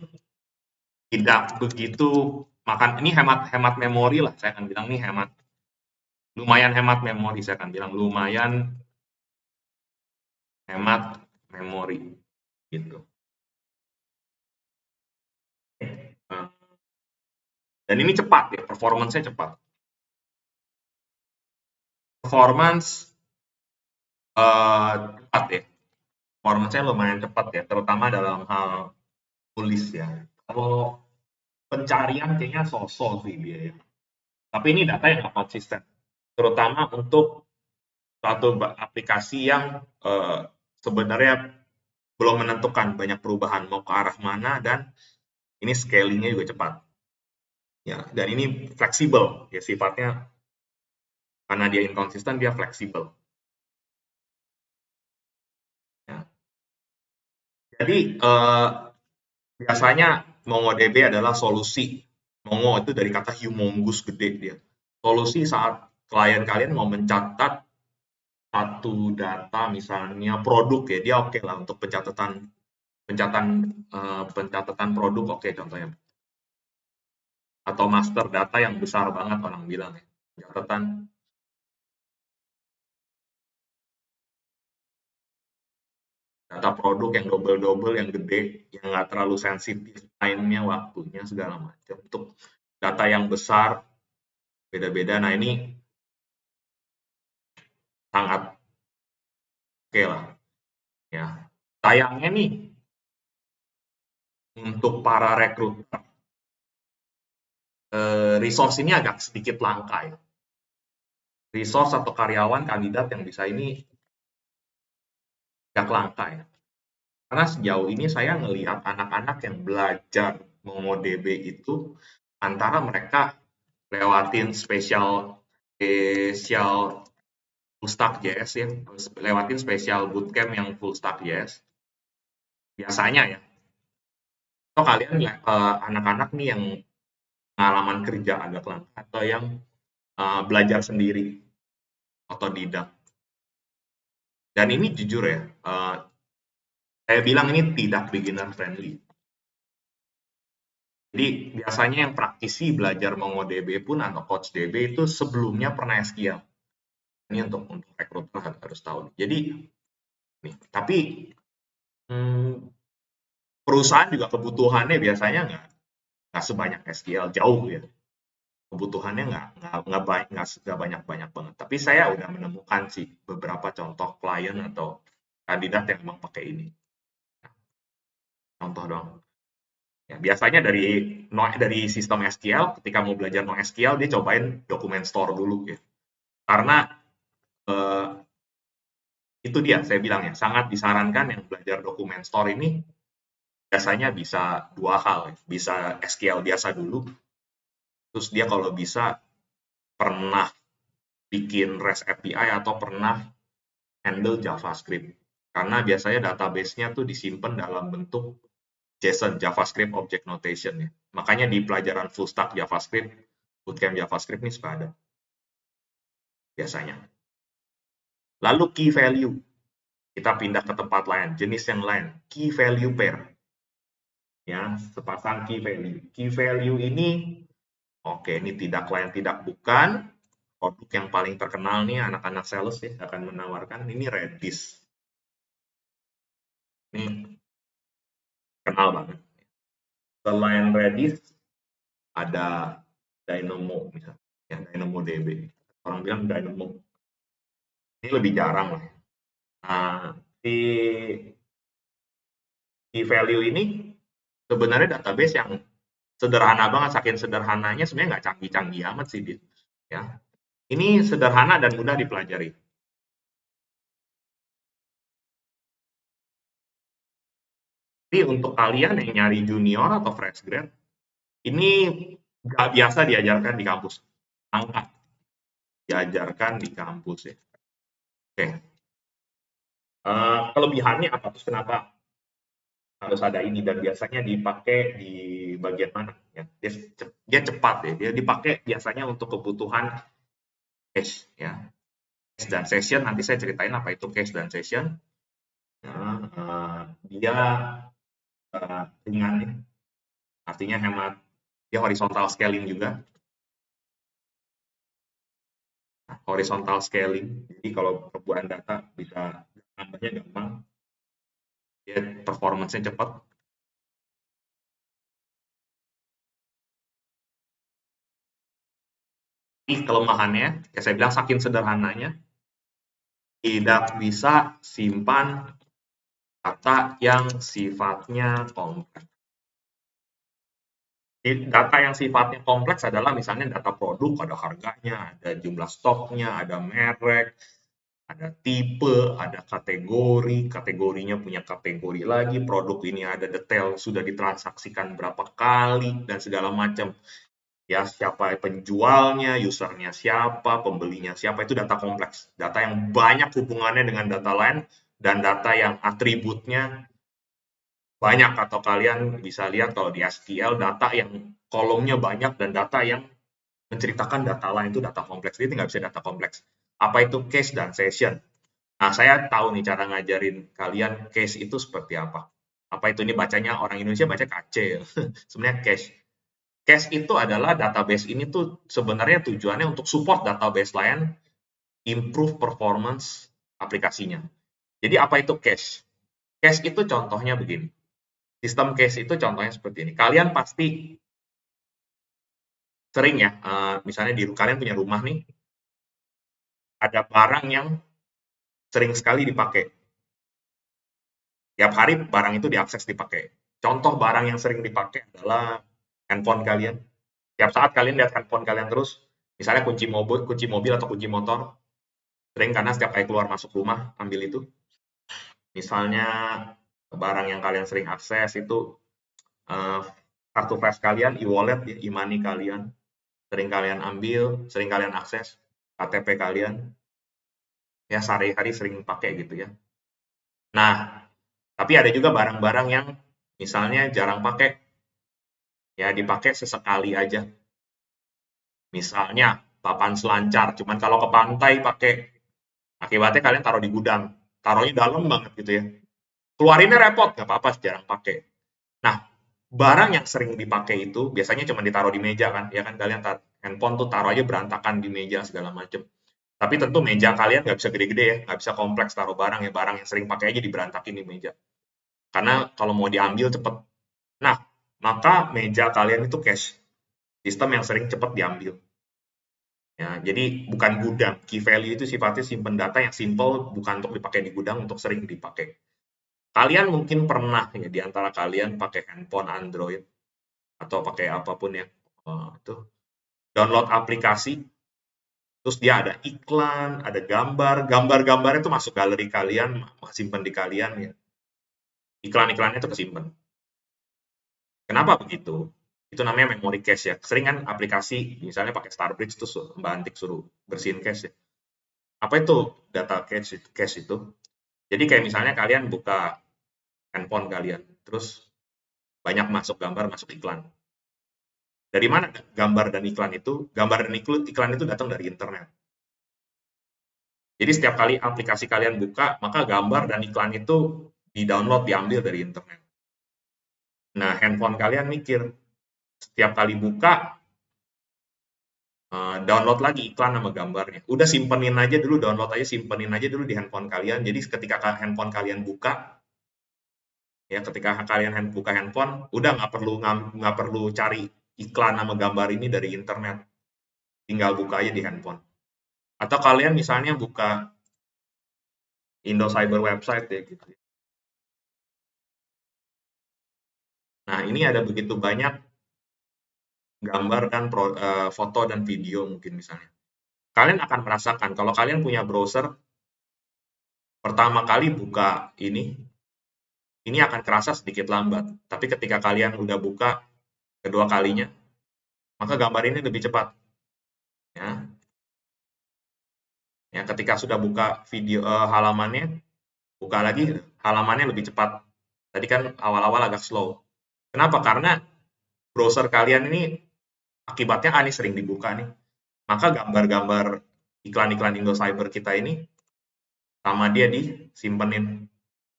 tidak begitu makan, ini hemat memori lah. Saya akan bilang ini lumayan hemat memori. Saya akan bilang lumayan hemat memori gitu. Dan ini cepat ya, performance-nya cepat. Performance cepat ya. Performance-nya lumayan cepat ya, terutama dalam hal tulis ya. Kalau pencarian kayaknya sosok sih dia ya. Tapi ini data yang nggak konsisten, terutama untuk satu aplikasi yang sebenarnya belum menentukan banyak perubahan mau ke arah mana dan ini scalingnya juga cepat. Ya, dan ini fleksibel ya sifatnya karena dia inkonsisten dia fleksibel. Ya. Jadi biasanya MongoDB adalah solusi. Mongo itu dari kata humongous gede dia. Solusi saat klien kalian mau mencatat satu data misalnya produk ya dia oke lah untuk pencatatan produk oke contohnya atau master data yang besar banget orang bilang ya pencatatan data produk yang double-double yang gede yang nggak terlalu sensitif time-nya waktunya segala macam untuk data yang besar beda-beda. Nah ini sangat oke lah ya. Sayangnya nih untuk para rekruter resource ini agak sedikit langka ya. Resource atau karyawan kandidat yang bisa ini agak langka ya. Karena sejauh ini saya ngelihat anak-anak yang belajar MongoDB itu antara mereka lewatin spesial full stack JS ya, lewatin spesial bootcamp yang full stack JS. Biasanya ya. Atau kalian anak-anak nih yang pengalaman kerja agak langka atau yang belajar sendiri otodidak. Dan ini jujur ya, saya bilang ini tidak beginner friendly. Jadi biasanya yang praktisi belajar MongoDB pun atau CouchDB itu sebelumnya pernah SQL. Ini untuk rekruter harus tahu. Jadi, nih, tapi perusahaan juga kebutuhannya biasanya nggak sebanyak SQL jauh ya. Kebutuhannya nggak banyak banget. Tapi saya udah menemukan sih beberapa contoh klien atau kandidat yang memang pakai ini. Contoh dong. Ya, biasanya dari sistem SQL, ketika mau belajar NoSQL, dia cobain dokumen store dulu ya. Karena eh, itu dia, saya bilang ya, sangat disarankan yang belajar dokumen store ini biasanya bisa dua hal, ya. Bisa SQL biasa dulu, terus dia kalau bisa pernah bikin REST API atau pernah handle JavaScript. Karena biasanya database-nya tuh disimpan dalam bentuk JSON, JavaScript Object Notation ya. Makanya di pelajaran full stack JavaScript, bootcamp JavaScript ini suka ada biasanya. Lalu key value, kita pindah ke tempat lain, jenis yang lain, key value pair. Ya, sepasang key value. Key value ini, oke, ini tidak lain tidak bukan produk yang paling terkenal nih anak-anak sales ya akan menawarkan ini Redis. Ini kenal banget. Selain Redis ada Dynamo misalnya, ya, DynamoDB. Orang bilang Dynamo. Ini lebih jarang lah. Nah, si key value ini sebenarnya database yang sederhana banget, saking sederhananya sebenarnya nggak canggih-canggih amat sih dia. Ya, ini sederhana dan mudah dipelajari. Tapi untuk kalian yang nyari junior atau fresh grade, ini nggak biasa diajarkan di kampus. Angkat diajarkan di kampus ya. Oke. Kelebihannya apa? Terus kenapa harus ada ini dan biasanya dipakai di bagian mana? Ya, dia cepat ya. Dia dipakai biasanya untuk kebutuhan cache ya. Cache dan session nanti saya ceritain apa itu cache dan session. Nah, dia ringan ya. Artinya hemat. Dia horizontal scaling juga. Nah, horizontal scaling. Jadi kalau perbuatan data bisa nambahnya gampang. Dia performance-nya cepat. Ini kelemahannya, ya saya bilang saking sederhananya, tidak bisa simpan data yang sifatnya kompleks. Data yang sifatnya kompleks adalah misalnya data produk, ada harganya, ada jumlah stoknya, ada merek, ada tipe, ada kategori, kategorinya punya kategori lagi, produk ini ada detail sudah ditransaksikan berapa kali dan segala macam. Ya, siapa penjualnya, usernya siapa, pembelinya siapa, itu data kompleks. Data yang banyak hubungannya dengan data lain dan data yang atributnya banyak atau kalian bisa lihat kalau di SQL data yang kolomnya banyak dan data yang menceritakan data lain itu data kompleks. Jadi nggak bisa data kompleks. Apa itu case dan session? Nah, saya tahu nih cara ngajarin kalian case itu seperti apa. Apa itu ini bacanya orang Indonesia baca KC ya. Sebenarnya case. Case itu adalah database ini tuh sebenarnya tujuannya untuk support database lain, improve performance aplikasinya. Jadi apa itu cache? Cache itu contohnya begini. Sistem cache itu contohnya seperti ini. Kalian pasti sering ya, misalnya di kalian punya rumah nih, ada barang yang sering sekali dipakai. Tiap hari barang itu diakses dipakai. Contoh barang yang sering dipakai adalah handphone kalian. Tiap saat kalian lihat handphone kalian terus, misalnya kunci mobil atau kunci motor, sering karena setiap kali keluar masuk rumah ambil itu. Misalnya barang yang kalian sering akses itu kartu flash kalian, e-wallet, e-money kalian, sering kalian ambil, sering kalian akses, KTP kalian, ya sehari-hari sering pakai gitu ya. Nah, tapi ada juga barang-barang yang misalnya jarang pakai, ya dipakai sesekali aja. Misalnya papan selancar, cuman kalau ke pantai pakai, akibatnya kalian taruh di gudang, taruhnya dalam banget gitu ya. Keluarinnya repot, nggak apa-apa, jarang pakai. Nah, barang yang sering dipakai itu biasanya cuma ditaruh di meja kan, ya kan kalian handphone tuh taruh aja berantakan di meja segala macem. Tapi tentu meja kalian nggak bisa gede-gede ya, nggak bisa kompleks taruh barang ya, barang yang sering pakai aja diberantakin di meja. Karena kalau mau diambil cepet. Nah, maka meja kalian itu cache, sistem yang sering cepet diambil. Ya, jadi bukan gudang. Key value itu sifatnya simpen data yang simple, bukan untuk dipakai di gudang, untuk sering dipakai. Kalian mungkin pernah ya di antara kalian pakai handphone Android. atau pakai apapun ya. Itu download aplikasi, terus dia ada iklan, ada gambar-gambarnya itu masuk galeri kalian, simpan di kalian ya. Iklan-iklannya itu kesimpan. Kenapa begitu? Itu namanya memory cache ya. Sering kan aplikasi, misalnya pakai Starbridge terus Mbak Antik suruh bersihin cache ya. Apa itu data cache itu? Jadi kayak misalnya kalian buka handphone kalian, terus banyak masuk gambar, masuk iklan. Dari mana gambar dan iklan itu? Gambar dan iklan itu datang dari internet. Jadi setiap kali aplikasi kalian buka, maka gambar dan iklan itu di-download, diambil dari internet. Nah, handphone kalian mikir, setiap kali buka, download lagi iklan sama gambarnya. Udah simpenin aja dulu, download aja, simpenin aja dulu di handphone kalian. Jadi ketika handphone kalian buka, ya ketika kalian buka handphone, udah nggak perlu cari iklan sama gambar ini dari internet. Tinggal buka aja di handphone. Atau kalian misalnya buka Indo-Cyber website ya gitu. Nah, ini ada begitu banyak gambar dan foto dan video mungkin misalnya. Kalian akan merasakan kalau kalian punya browser, pertama kali buka ini akan kerasa sedikit lambat. Tapi ketika kalian udah buka kedua kalinya, maka gambar ini lebih cepat. Ya, ya ketika sudah buka video halamannya, buka lagi halamannya lebih cepat. Tadi kan awal-awal agak slow. Kenapa? Karena browser kalian ini akibatnya ini sering dibuka nih. Maka gambar-gambar iklan-iklan Indo-Cyber kita ini sama dia disimpenin.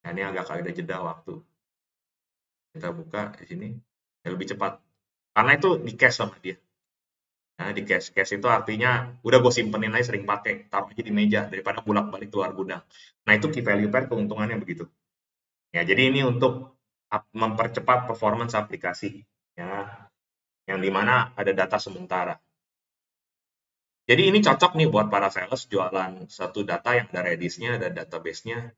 Nah, ini agak ada jeda waktu. Kita buka di sini ya lebih cepat. Karena itu di cache sama dia. Nah, di cache. Cache itu artinya udah gue simpenin aja sering pakai, taruh aja di meja daripada bolak-balik keluar gudang. Nah, itu key value pair keuntungannya begitu. Ya, jadi ini untuk mempercepat performance aplikasi. Ya, yang dimana ada data sementara. Jadi ini cocok nih buat para sales jualan satu data yang ada Redis-nya, ada database-nya.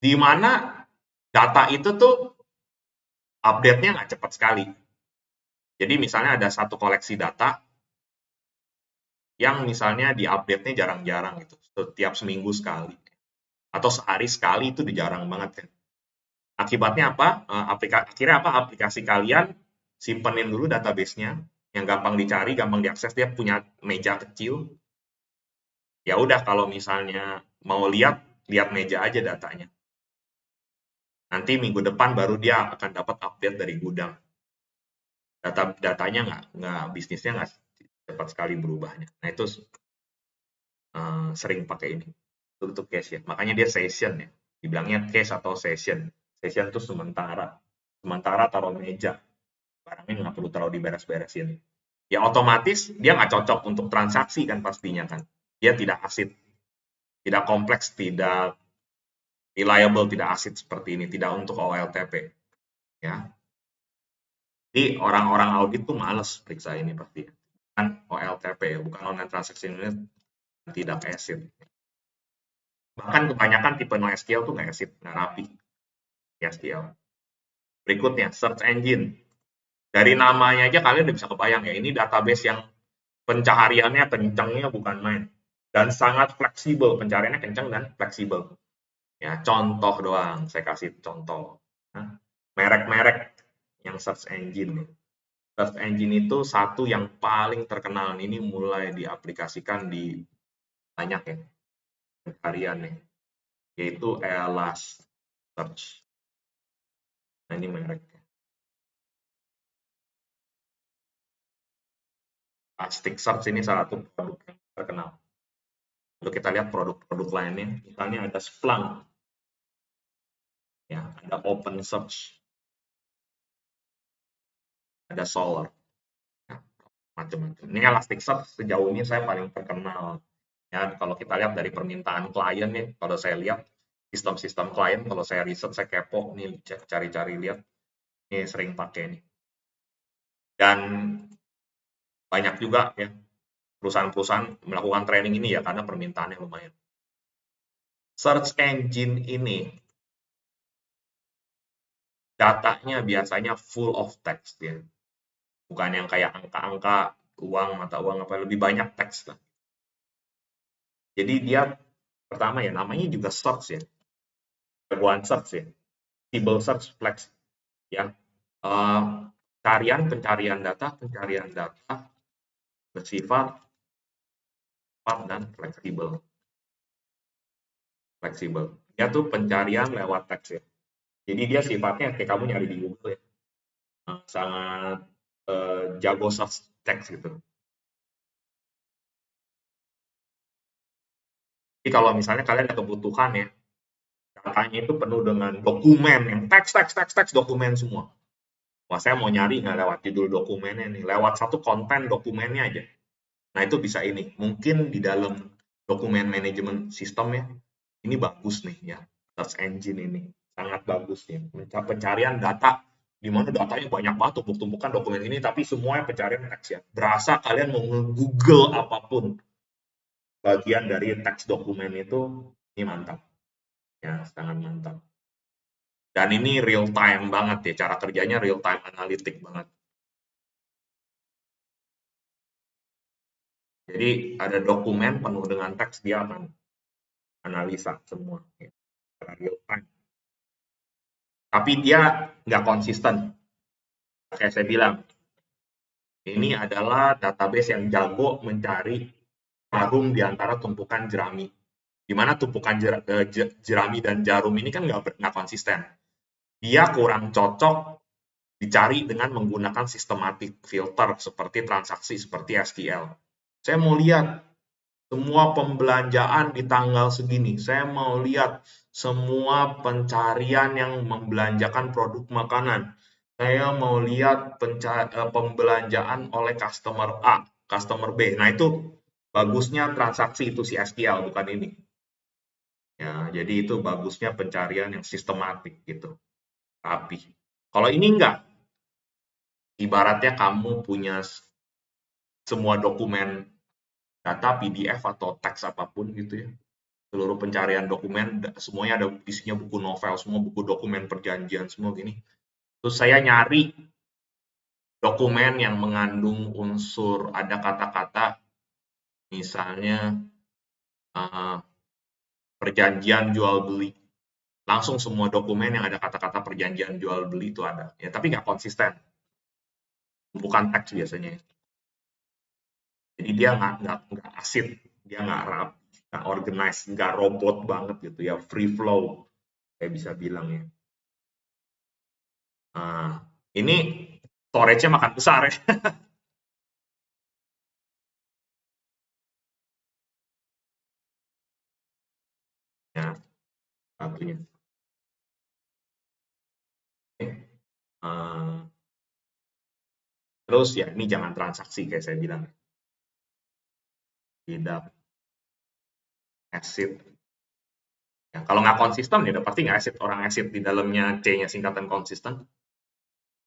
Di mana data itu tuh update-nya nggak cepat sekali. Jadi misalnya ada satu koleksi data yang misalnya di-update-nya jarang-jarang gitu, setiap seminggu sekali. Atau sehari sekali itu udah jarang banget kan. Akibatnya apa? Akhirnya apa? Aplikasi kalian simpenin dulu database-nya, yang gampang dicari, gampang diakses, dia punya meja kecil. Ya udah kalau misalnya mau lihat meja aja datanya. Nanti minggu depan baru dia akan dapat update dari gudang. Datanya bisnisnya nggak cepat sekali berubahnya. Nah itu sering pakai ini untuk cache ya. Makanya dia session ya. Dibilangnya cache atau session. Session itu sementara. Sementara taruh meja. Barangnya nggak perlu taruh diberes-beresin. Ya otomatis dia nggak cocok untuk transaksi kan pastinya kan. Dia tidak asid, tidak kompleks, tidak reliable, tidak asid seperti ini, tidak untuk OLTP. Ya. Jadi orang-orang audit tuh males periksa ini pasti. Kan OLTP ya, bukan online transaction unit, tidak asid. Bahkan kebanyakan tipe NoSQL tuh nggak asid, nggak rapi. SQL. Berikutnya, search engine. Dari namanya aja kalian udah bisa kebayang ya, ini database yang pencahariannya kencangnya bukan main. Dan sangat fleksibel, pencariannya kencang dan fleksibel. Ya, contoh doang, saya kasih contoh. Merek-merek yang search engine. Search engine itu satu yang paling terkenal, ini mulai diaplikasikan di banyak ya, pencarian ya, yaitu Elasticsearch. Nah, ini mereknya. Elasticsearch ini salah satu produk yang terkenal. Lalu kita lihat produk-produk lainnya, misalnya ada Splunk, ya, ada OpenSearch, ada Solr, ya, macam-macam. Ini Elasticsearch sejauh ini saya paling terkenal. Ya, kalau kita lihat dari permintaan klien nih, kalau saya lihat sistem-sistem klien, kalau saya riset, saya kepo nih, cari-cari lihat, ini sering pakai nih. Dan banyak juga ya perusahaan-perusahaan melakukan training ini ya karena permintaannya lumayan. Search engine ini datanya biasanya full of text ya. Bukan yang kayak angka-angka, uang, mata uang, apa lebih banyak teks lah. Jadi dia pertama ya namanya juga search ya. Jagoan search ya. Table search flex ya. Pencarian data bersifat cepat dan fleksibel. Dia tuh pencarian lewat teks ya. Jadi dia sifatnya kayak kamu nyari di Google ya. Sangat jago search teks gitu. Jadi kalau misalnya kalian ada kebutuhan ya, datanya itu penuh dengan dokumen yang teks dokumen semua. Wah, saya mau nyari nggak lewat judul dokumennya nih, lewat satu konten dokumennya aja. Nah, itu bisa ini. Mungkin di dalam dokumen manajemen sistem ya, ini bagus nih ya, search engine ini. Sangat bagus ya. Pencarian data, di mana datanya banyak banget tumpuk-tumpukan dokumen ini, tapi semuanya pencarian teks ya. Berasa kalian mau nge-google apapun, bagian dari teks dokumen itu, ini mantap. Ya, sangat mantap. Dan ini real time banget ya, cara kerjanya real time analitik banget. Jadi ada dokumen penuh dengan teks, dia akan analisa semua ya, secara real time. Tapi dia nggak konsisten. Kayak saya bilang, ini adalah database yang jago mencari jarum di antara tumpukan jerami. Di mana tumpukan jerami dan jarum ini kan nggak konsisten. Dia kurang cocok dicari dengan menggunakan systematic filter seperti transaksi, seperti SQL. Saya mau lihat semua pembelanjaan di tanggal segini. Saya mau lihat semua pencarian yang membelanjakan produk makanan. Saya mau lihat pembelanjaan oleh customer A, customer B. Nah, itu bagusnya transaksi itu si SQL, bukan ini. Ya, jadi itu bagusnya pencarian yang sistematik gitu, rapi. Kalau ini enggak, ibaratnya kamu punya semua dokumen data PDF atau teks apapun gitu ya. Seluruh pencarian dokumen semuanya ada isinya buku novel, semua buku dokumen perjanjian semua gini. Terus saya nyari dokumen yang mengandung unsur ada kata-kata misalnya uh, perjanjian jual beli. Langsung semua dokumen yang ada kata-kata perjanjian jual beli itu ada. Ya, tapi nggak konsisten. Bukan teks biasanya. Jadi dia nggak asid, dia nggak rapi, nggak organized, nggak robot banget gitu ya, free flow, saya bisa bilang ya. Nah, ini storage-nya makan besar ya. Ya, satunya. Oke. Terus ya, ini jangan transaksi kayak saya bilang. Tidak acid. Ya, kalau nggak konsisten ya udah pasti nggak acid. Orang acid di dalamnya C-nya singkatan konsisten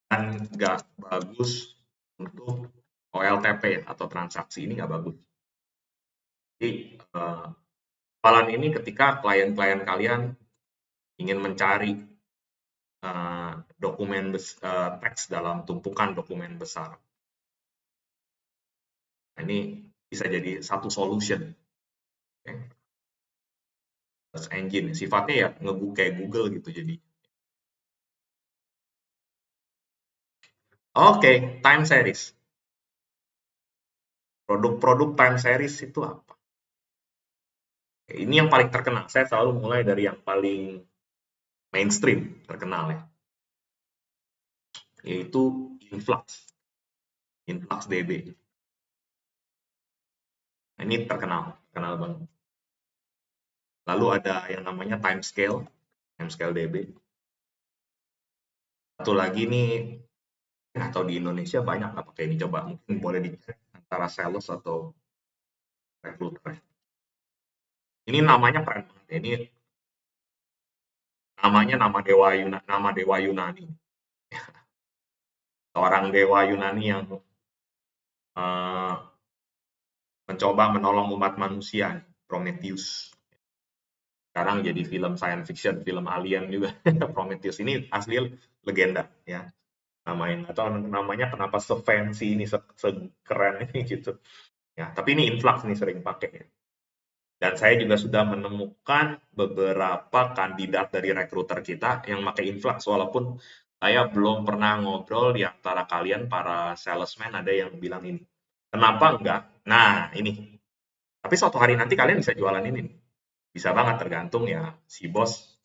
dan nggak bagus untuk OLTP atau transaksi ini nggak bagus. Jadi soalan ini ketika klien-klien kalian ingin mencari dokumen teks dalam tumpukan dokumen besar. Nah, ini bisa jadi satu solution. Okay. Search engine sifatnya ya kayak Google gitu jadi. Oke, time series. Produk-produk time series itu apa? Ini yang paling terkenal. Saya selalu mulai dari yang paling mainstream terkenal ya, yaitu Influx, InfluxDB. Nah, ini terkenal banget. Lalu ada yang namanya Timescale DB. Satu lagi nih, atau di Indonesia banyak nggak pakai ini, coba mungkin boleh dicek antara sales atau recruiter. Ini namanya keren banget. Ini namanya nama dewa Yunani. Seorang dewa Yunani yang uh, mencoba menolong umat manusia, Prometheus. sekarang jadi film science fiction, film alien juga. Prometheus ini asli legenda ya. Namanya atau namanya kenapa se-fancy ini, sekeren ini gitu. Ya, tapi ini influx nih sering pakai ya. Dan saya juga sudah menemukan beberapa kandidat dari rekruter kita yang pakai influx, walaupun saya belum pernah ngobrol di antara kalian para salesman ada yang bilang ini. Kenapa enggak? Nah, ini. Tapi suatu hari nanti kalian bisa jualan ini. Bisa banget tergantung ya si bos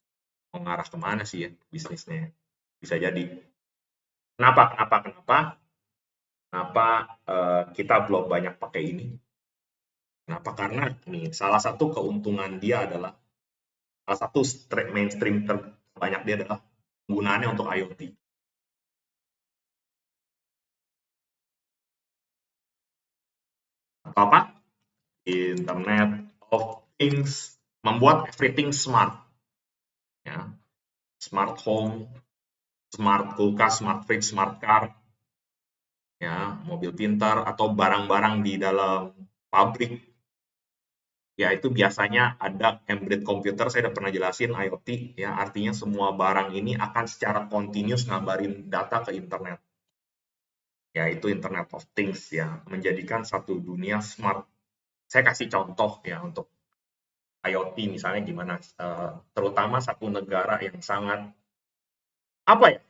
mau ngarah kemana sih ya bisnisnya. Bisa jadi. Kenapa kita belum banyak pakai ini? Kenapa? Karena nih salah satu keuntungan dia adalah salah satu mainstream terbanyak dia adalah penggunaannya untuk IoT. Atau apa? Internet of Things, membuat everything smart. Ya. Smart home, smart kulkas, smart fridge, smart car, ya, mobil pintar atau barang-barang di dalam pabrik. Ya, itu biasanya ada embedded computer, saya udah pernah jelasin IoT, ya, artinya semua barang ini akan secara continuous ngabarin data ke internet. Ya, itu Internet of Things ya, menjadikan satu dunia smart. Saya kasih contoh ya untuk IoT misalnya gimana, terutama satu negara yang sangat apa ya,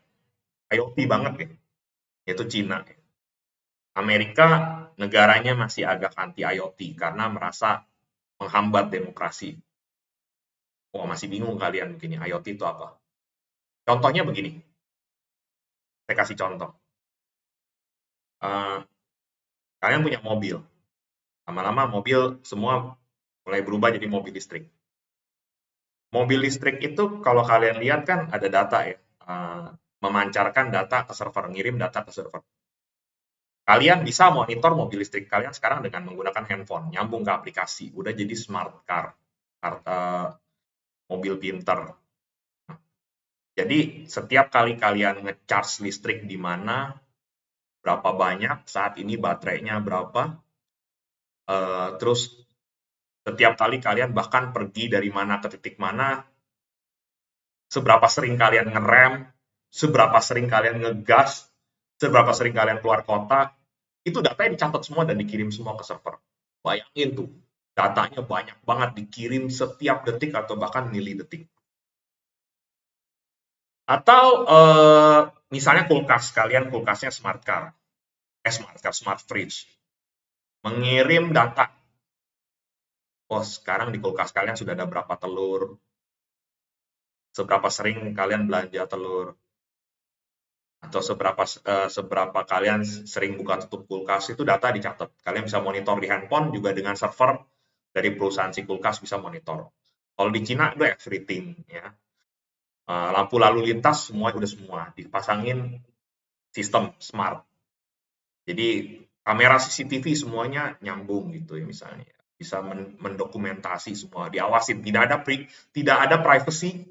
IoT banget ya, yaitu Cina. Amerika negaranya masih agak anti IoT karena merasa menghambat demokrasi. Wah, masih bingung kalian begini, IoT itu apa? Contohnya begini, saya kasih contoh. Eh, Kalian punya mobil, lama-lama mobil semua mulai berubah jadi mobil listrik. Mobil listrik itu kalau kalian lihat kan ada data ya, memancarkan data ke server, ngirim data ke server. Kalian bisa monitor mobil listrik kalian sekarang dengan menggunakan handphone, nyambung ke aplikasi, udah jadi smart car, mobil pinter. Jadi setiap kali kalian nge-charge listrik di mana, berapa banyak, saat ini baterainya berapa, terus setiap kali kalian bahkan pergi dari mana ke titik mana, seberapa sering kalian ngerem, seberapa sering kalian ngegas, seberapa sering kalian keluar kota, itu datanya dicatat semua dan dikirim semua ke server. Bayangin tuh, datanya banyak banget dikirim setiap detik atau bahkan mili detik. Atau misalnya kulkas, kalian kulkasnya smart fridge, mengirim data. Oh, sekarang di kulkas kalian sudah ada berapa telur, seberapa sering kalian belanja telur, atau seberapa kalian sering buka tutup kulkas, itu data dicatat. Kalian bisa monitor di handphone juga dengan server dari perusahaan si kulkas bisa monitor. Kalau di Cina itu everything ya. Lampu lalu lintas semua dipasangin sistem smart. Jadi kamera CCTV semuanya nyambung gitu ya misalnya. Bisa mendokumentasi semua, diawasin, tidak ada privacy,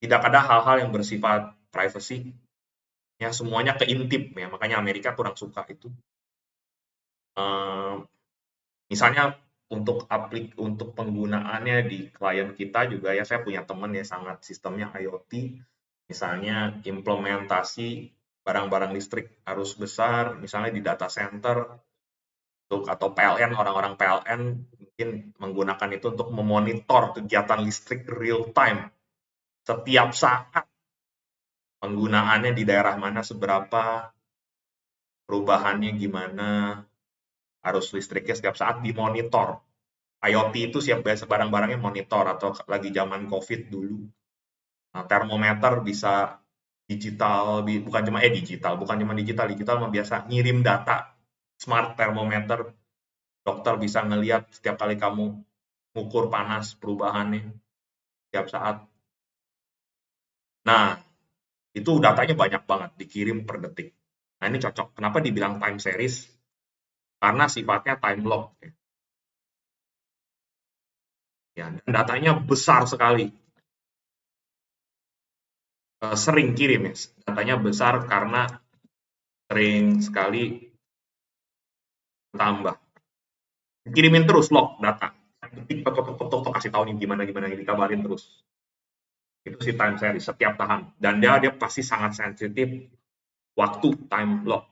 tidak ada hal-hal yang bersifat privacy. Ya semuanya keintip ya, makanya Amerika kurang suka itu. Misalnya untuk penggunaannya di klien kita juga ya, saya punya teman ya sangat sistemnya IoT, misalnya implementasi barang-barang listrik arus besar, misalnya di data center, atau PLN, orang-orang PLN mungkin menggunakan itu untuk memonitor kegiatan listrik real time, setiap saat penggunaannya di daerah mana seberapa, perubahannya gimana, arus listriknya setiap saat dimonitor. IoT itu siap biasa barang-barangnya monitor, atau lagi zaman COVID dulu. Nah, termometer bisa digital, bukan cuma digital mah biasa ngirim data. Smart thermometer, dokter bisa ngelihat setiap kali kamu ngukur panas perubahannya setiap saat. Nah, itu datanya banyak banget dikirim per detik. Nah, ini cocok. Kenapa dibilang time series? Karena sifatnya time lock. Ya, dan datanya besar sekali. Sering kirim ya, datanya besar karena sering sekali tambah. Kirimin terus log data. Ketik tok tok tok tok kasih tahu nih gimana dikabarin terus. Itu si time series setiap tahun, dan dia pasti sangat sensitif waktu time lock,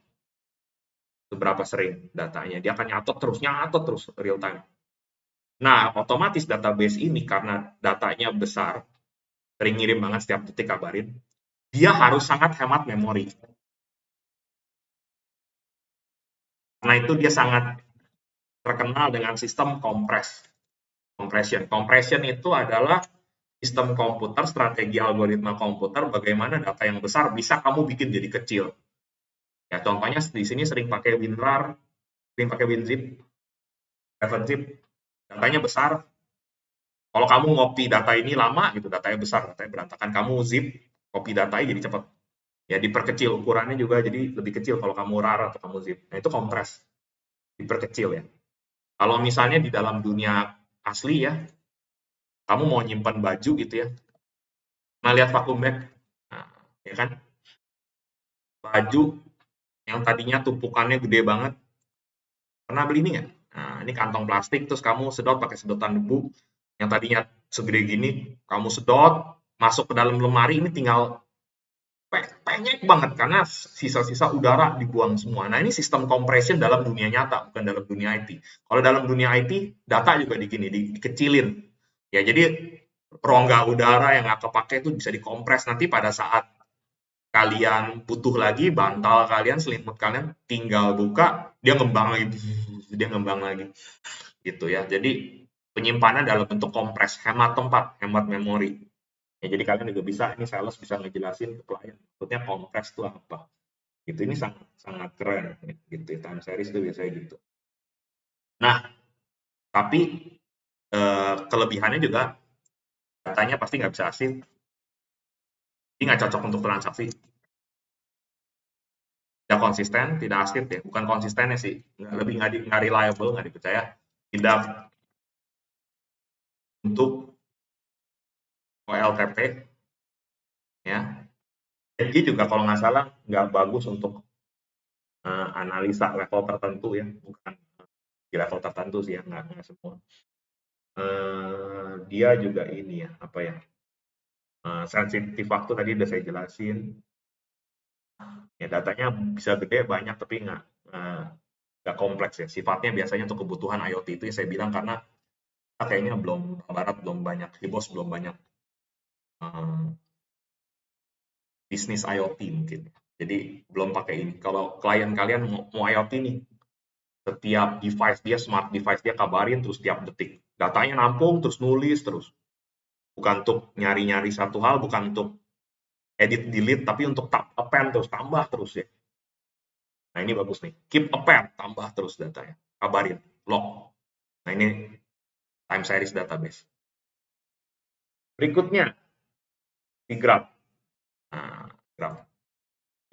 seberapa sering datanya dia akan nyatot terus real time. Nah, otomatis database ini karena datanya besar, sering ngirim banget setiap detik kabarin, dia harus sangat hemat memori. Karena itu dia sangat terkenal dengan sistem compression. Compression itu adalah sistem komputer, strategi algoritma komputer, bagaimana data yang besar bisa kamu bikin jadi kecil. Ya, contohnya di sini sering pakai WinRAR, sering pakai WinZip, 7zip, datanya besar. Kalau kamu ngopi data ini lama gitu, datanya besar, datanya berantakan. Kamu zip, copy datanya jadi cepat. Ya diperkecil ukurannya juga jadi lebih kecil kalau kamu RAR atau kamu zip. Nah itu kompres, diperkecil ya. Kalau misalnya di dalam dunia asli ya, kamu mau nyimpan baju gitu ya, nah lihat vacuum bag, nah, ya kan, baju yang tadinya tumpukannya gede banget, pernah beli ini nggak? Nah ini kantong plastik, terus kamu sedot pakai sedotan debu, yang tadinya segede gini, kamu sedot, masuk ke dalam lemari, ini tinggal penyek banget karena sisa-sisa udara dibuang semua. Nah, ini sistem compression dalam dunia nyata, bukan dalam dunia IT. Kalau dalam dunia IT, data juga dikecilin. Ya, jadi rongga udara yang nggak kepake itu bisa dikompres. Nanti pada saat kalian butuh lagi, bantal kalian, selimut kalian, tinggal buka, dia ngembang lagi. Dia ngembang lagi. Gitu ya. Jadi, penyimpanan dalam bentuk kompres, hemat tempat, hemat memori. Ya, jadi kalian juga bisa, ini sales bisa ngejelasin ke klien, maksudnya kompres itu apa. Gitu, ini sangat sangat keren gitu. Time series itu biasanya gitu. Nah, tapi kelebihannya juga datanya pasti nggak bisa asing, ini nggak cocok untuk transaksi. Tidak konsisten, tidak asli ya, bukan konsistennya sih, lebih nggak reliable, nggak dipercaya, tidak untuk OLTP ya. Jadi juga kalau nggak salah nggak bagus untuk analisa level tertentu ya, bukan di level tertentu sih ya, nggak semua. Dia juga ini ya, apa ya, sensitif waktu tadi udah saya jelasin. Ya datanya bisa gede banyak tapi nggak kompleks ya. Sifatnya biasanya untuk kebutuhan IoT itu yang saya bilang karena kayaknya belum barat belum banyak, bos belum banyak bisnis IoT mungkin. Jadi belum pakai ini. Kalau klien kalian mau IoT nih, setiap device dia, smart device dia kabarin terus tiap detik. Datanya nampung terus nulis terus. Bukan untuk nyari-nyari satu hal, bukan untuk edit delete, tapi untuk append terus, tambah terus ya. Nah ini bagus nih, keep append, tambah terus datanya, kabarin, log. Nah ini time series database. Berikutnya, di graph. Nah, graph.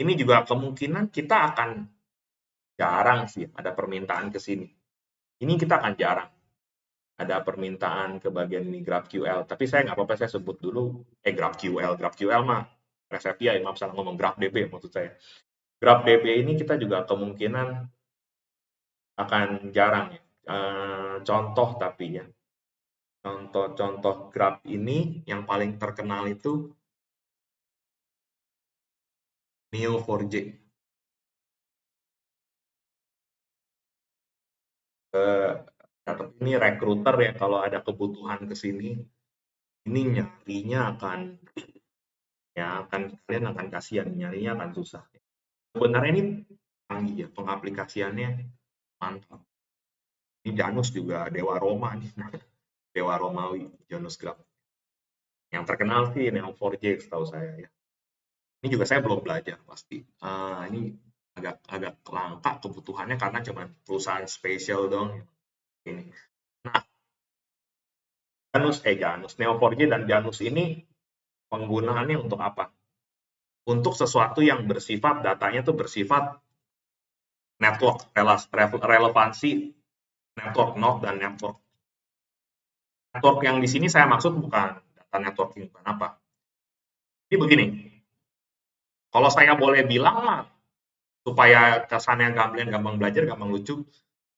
Ini juga kemungkinan kita akan jarang sih ada permintaan ke sini. Ini kita akan jarang ada permintaan ke bagian ini GraphQL. Tapi saya nggak apa-apa, saya sebut dulu GraphQL mah resep ya, maaf salah ngomong, GraphDB maksud saya. GraphDB ini kita juga kemungkinan akan jarang ya. Contoh tapi ya, contoh graph ini yang paling terkenal itu Neo4j. Ini recruiter ya, kalau ada kebutuhan ke sini, ini nyarinya akan kalian akan kasihan, nyarinya akan susah. Sebenarnya ini canggih ya, pengaplikasiannya mantap. Ini Janus juga Dewa Roma nih, Dewa Romawi, Janus Graph. Yang terkenal sih Neo4j setahu saya ya. Ini juga saya belum belajar pasti. Ini agak langka kebutuhannya karena cuma perusahaan spesial dong. Ini. Nah, Janus Neo4j dan Janus ini penggunaannya untuk apa? Untuk sesuatu yang bersifat, datanya tuh bersifat network, relevansi network node dan network. Network yang di sini saya maksud bukan data networking, bukan apa. Jadi begini, kalau saya boleh bilang mah, supaya kesannya gampang belajar, gampang lucu,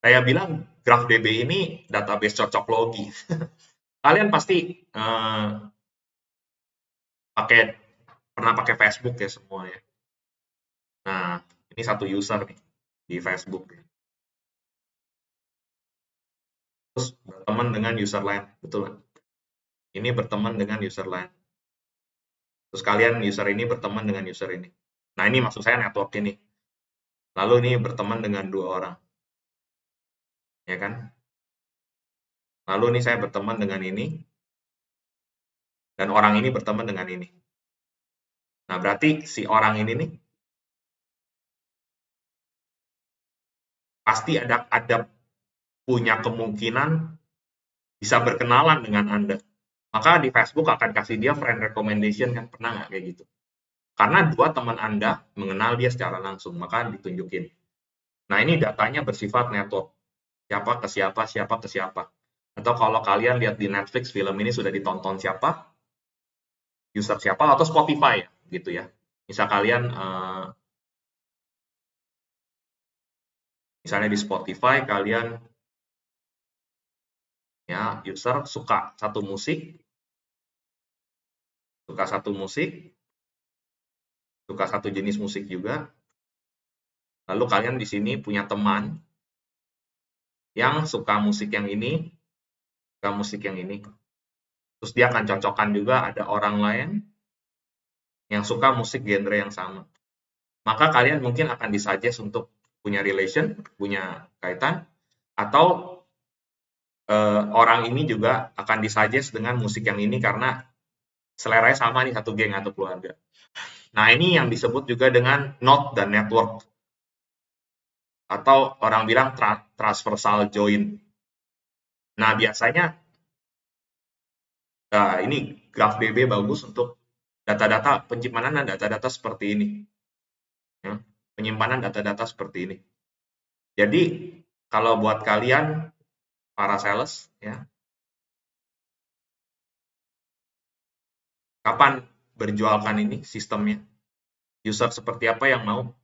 saya bilang GraphDB ini database cocok logi. Kalian pasti pernah pakai Facebook ya semua ya. Nah, ini satu user nih di Facebook. Terus berteman dengan user lain, betul nggak? Ini berteman dengan user lain. Terus kalian user ini berteman dengan user ini. Nah, ini maksud saya network ini. Lalu ini berteman dengan 2 orang, ya kan? Lalu ini saya berteman dengan ini, dan orang ini berteman dengan ini. Nah, berarti si orang ini nih pasti ada punya kemungkinan bisa berkenalan dengan Anda. Maka di Facebook akan kasih dia friend recommendation kan, pernah nggak kayak gitu? Karena 2 teman Anda mengenal dia secara langsung, maka ditunjukin. Nah, ini datanya bersifat network. Siapa ke siapa, siapa ke siapa. Atau kalau kalian lihat di Netflix, film ini sudah ditonton siapa, user siapa, atau Spotify ya, gitu ya. Misal kalian, misalnya di Spotify, kalian ya user suka satu musik, suka satu jenis musik juga. Lalu kalian di sini punya teman yang suka musik yang ini, suka musik yang ini. Terus dia akan cocokkan juga ada orang lain yang suka musik genre yang sama. Maka kalian mungkin akan disuggest untuk punya relation, punya kaitan, atau orang ini juga akan disuggest dengan musik yang ini karena seleranya sama nih, satu geng atau keluarga. Nah, ini yang disebut juga dengan node dan network, atau orang bilang transversal join. Nah, biasanya ini graf DB bagus untuk data-data penyimpanan data-data seperti ini. Ya. Penyimpanan data-data seperti ini. Jadi, kalau buat kalian para sales, ya, kapan berjualkan ini sistemnya? User seperti apa yang mau?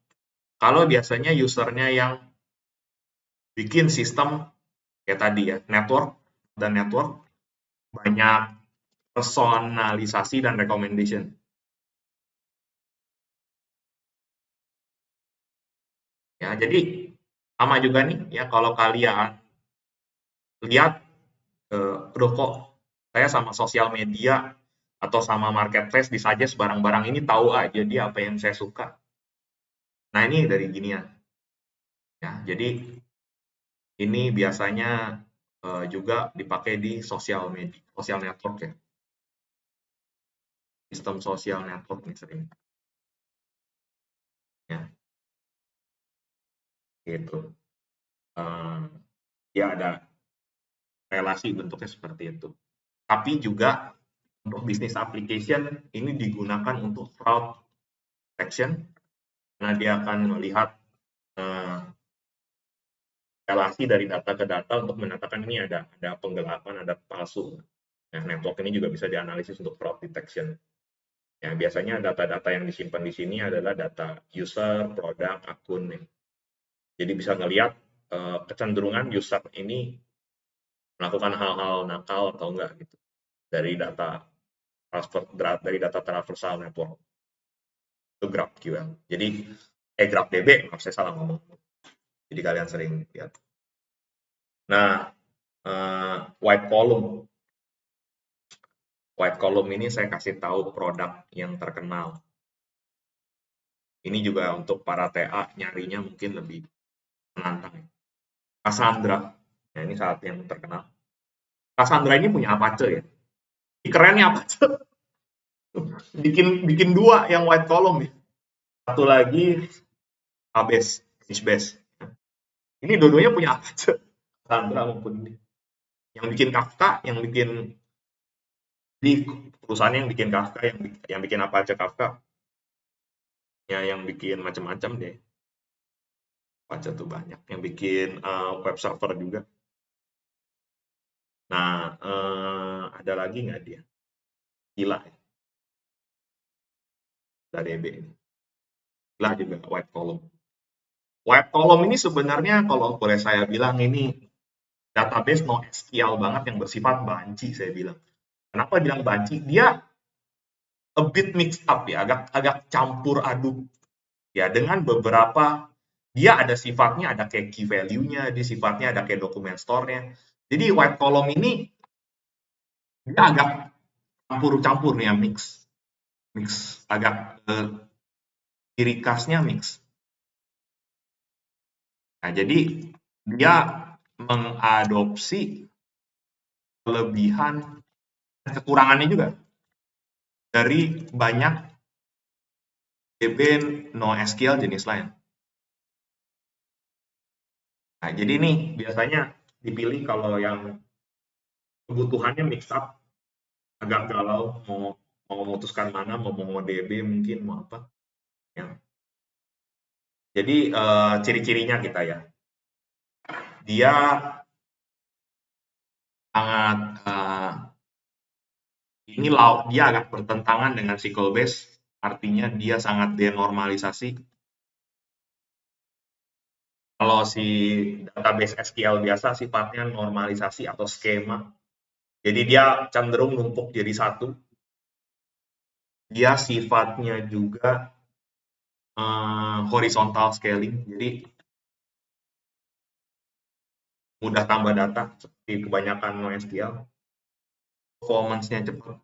Kalau biasanya usernya yang bikin sistem kayak tadi ya, network dan network, banyak personalisasi dan recommendation. Ya, jadi sama juga nih ya, kalau kalian lihat, aduh kok saya sama sosial media atau sama marketplace disuggest barang-barang ini, tahu aja dia apa yang saya suka. Nah, ini dari ginian. Ya, jadi ini biasanya juga dipakai di sosial media, sosial network ya. Sistem sosial network nih sering. Ya, gitu. Ya ada relasi bentuknya seperti itu. Tapi juga untuk bisnis application ini digunakan untuk fraud detection, karena dia akan melihat relasi dari data ke data untuk menetapkan ini ada penggelapan, ada palsu. Nah, network ini juga bisa dianalisis untuk fraud detection. Ya, biasanya data-data yang disimpan di sini adalah data user, produk, akun. Ya. Jadi bisa ngelihat kecenderungan user ini melakukan hal-hal nakal atau enggak gitu dari data transversal network. Itu GraphQL. Jadi GraphDB, maaf saya salah ngomong. Jadi kalian sering lihat. Nah, white column. White column ini saya kasih tahu produk yang terkenal. Ini juga untuk para TA nyarinya mungkin lebih menantang. Cassandra. Nah, ini saat yang terkenal. Cassandra ini punya Apache ya. Ini kerennya Apache. bikin 2 yang white column ya. Satu lagi HBase, HBase. Ini dua-duanya punya Apache. Cassandra maupun ini. Yang bikin Kafka, yang bikin di perusahaan yang bikin Kafka, yang bikin Apache Kafka, ya yang bikin macam-macam deh. Apache tuh banyak. Yang bikin web server juga. Nah, ada lagi nggak dia? Gila ya. Dari DB ini. Gila juga white column. White column ini sebenarnya kalau boleh saya bilang ini database NoSQL banget yang bersifat banci, saya bilang. Kenapa bilang banci? Dia a bit mixed up ya, agak campur aduk ya dengan beberapa, dia ada sifatnya, ada kayak key value-nya, dia sifatnya ada kayak document store-nya. Jadi white column ini dia agak campur-campur nih ya, mix agak ciri khasnya mix. Nah, jadi dia mengadopsi kelebihan dan kekurangannya juga dari banyak DB NoSQL jenis lain. Nah, jadi nih biasanya dipilih kalau yang kebutuhannya mix up, agak galau, mau memutuskan mana, mau DB mungkin, mau apa. Ya. Jadi ciri-cirinya kita ya, dia sangat dia agak bertentangan dengan SQL base, artinya dia sangat denormalisasi. Kalau si database SQL biasa sifatnya normalisasi atau skema, jadi dia cenderung numpuk jadi satu. Dia sifatnya juga horizontal scaling, jadi mudah tambah data seperti kebanyakan NoSQL. Performance-nya cepat.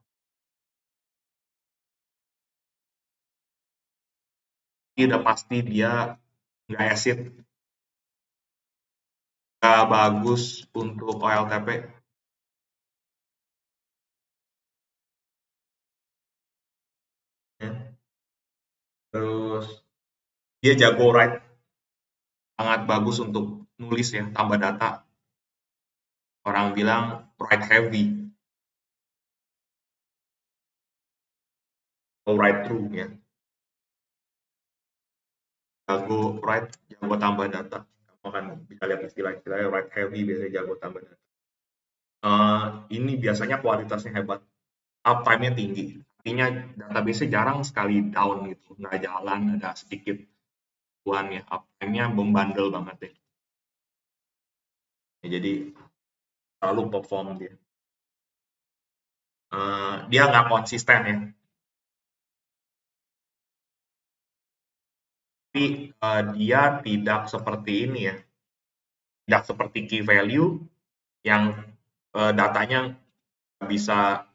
Ini udah pasti dia nggak acid, nggak bagus untuk OLTP. Ya. Terus dia jago write, sangat bagus untuk nulis ya, tambah data. Orang bilang write heavy, atau write through ya. Jago write, jago tambah data. Kamu akan bisa lihat istilah-istilahnya write heavy, biasanya jago tambah data. Ini biasanya kualitasnya hebat, uptime-nya tinggi. Artinya database-nya jarang sekali down gitu, nggak jalan, ada sedikit tuan ya, uptime-nya membandel banget deh. Ya, jadi selalu perform dia. Dia nggak konsisten ya. Tapi dia tidak seperti ini ya, tidak seperti key value yang datanya bisa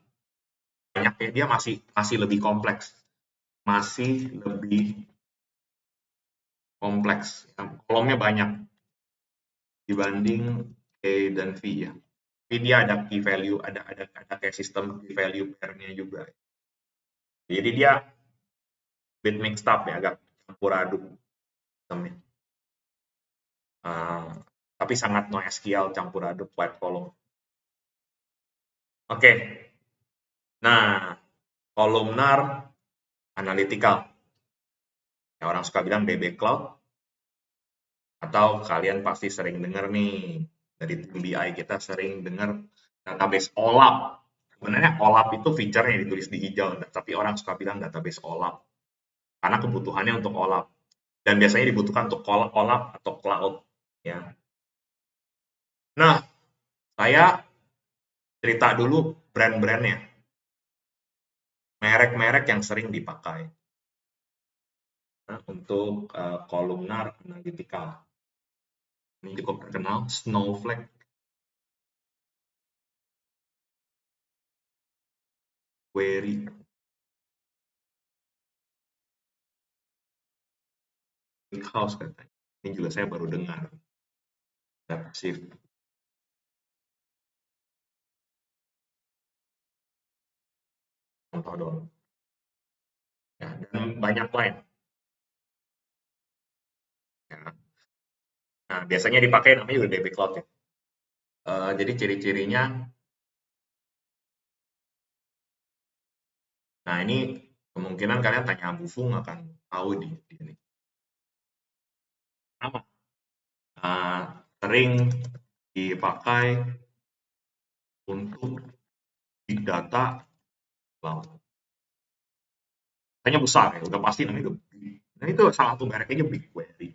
banyak ya, dia masih lebih kompleks, kolomnya banyak dibanding A dan V ya. Tapi dia ada key value, ada kayak sistem key value pair-nya juga. Jadi dia bit mixed up ya, agak campur aduk sistemnya. Tapi sangat NoSQL campur aduk white column. Oke. Nah, columnar analytical. Ya, orang suka bilang DB Cloud, atau kalian pasti sering dengar nih, dari tim BI kita sering dengar database OLAP. Sebenarnya OLAP itu feature-nya ditulis di hijau, tapi orang suka bilang database OLAP. Karena kebutuhannya untuk OLAP. Dan biasanya dibutuhkan untuk OLAP atau cloud. Ya. Nah, saya cerita dulu brand-brandnya. Merek-merek yang sering dipakai. Nah, untuk kolumnar analytical. Ini cukup terkenal, Snowflake, Query, House katanya. Ini juga saya baru dengar. Shift. Contoh dong. Ya, dan banyak lain. Ya. Nah, biasanya dipakai namanya juga DB Cloud ya. Jadi ciri-cirinya, nah ini kemungkinan kalian tanya Abu Fung akan tahu di ini. Sama. Sering dipakai untuk big data cloud. Katanya besar ya, udah pasti namanya udah big. Nah itu salah satu mereknya BigQuery.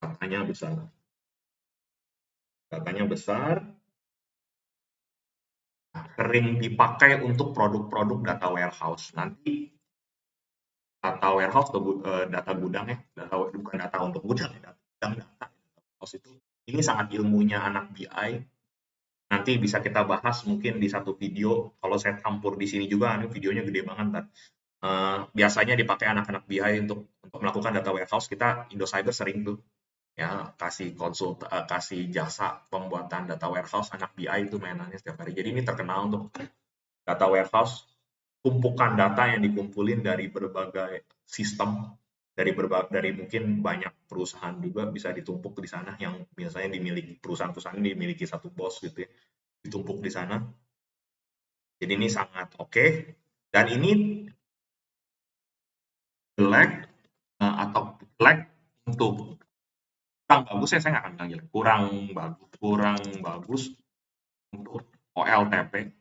Katanya besar. datanya besar, sering dipakai untuk produk-produk data warehouse. Nanti data warehouse atau data gudang ya, bukan data untuk gudang ya, data warehouse itu ini sangat ilmunya anak BI. Nanti bisa kita bahas mungkin di satu video. Kalau saya campur di sini juga, ini videonya gede banget kan. Biasanya dipakai anak-anak BI untuk melakukan data warehouse. Kita Indocyber sering tuh ya kasih jasa pembuatan data warehouse. Anak BI itu mainannya setiap hari. Jadi ini terkenal untuk data warehouse, tumpukan data yang dikumpulin dari berbagai sistem, dari mungkin banyak perusahaan juga bisa ditumpuk di sana, yang biasanya dimiliki perusahaan-perusahaan ini dimiliki satu bos gitu ya, ditumpuk di sana. Jadi ini sangat oke. Dan ini jelek atau jelek untuk kurang bagus ya, saya nggak akan bilang jelek, kurang bagus untuk OLTP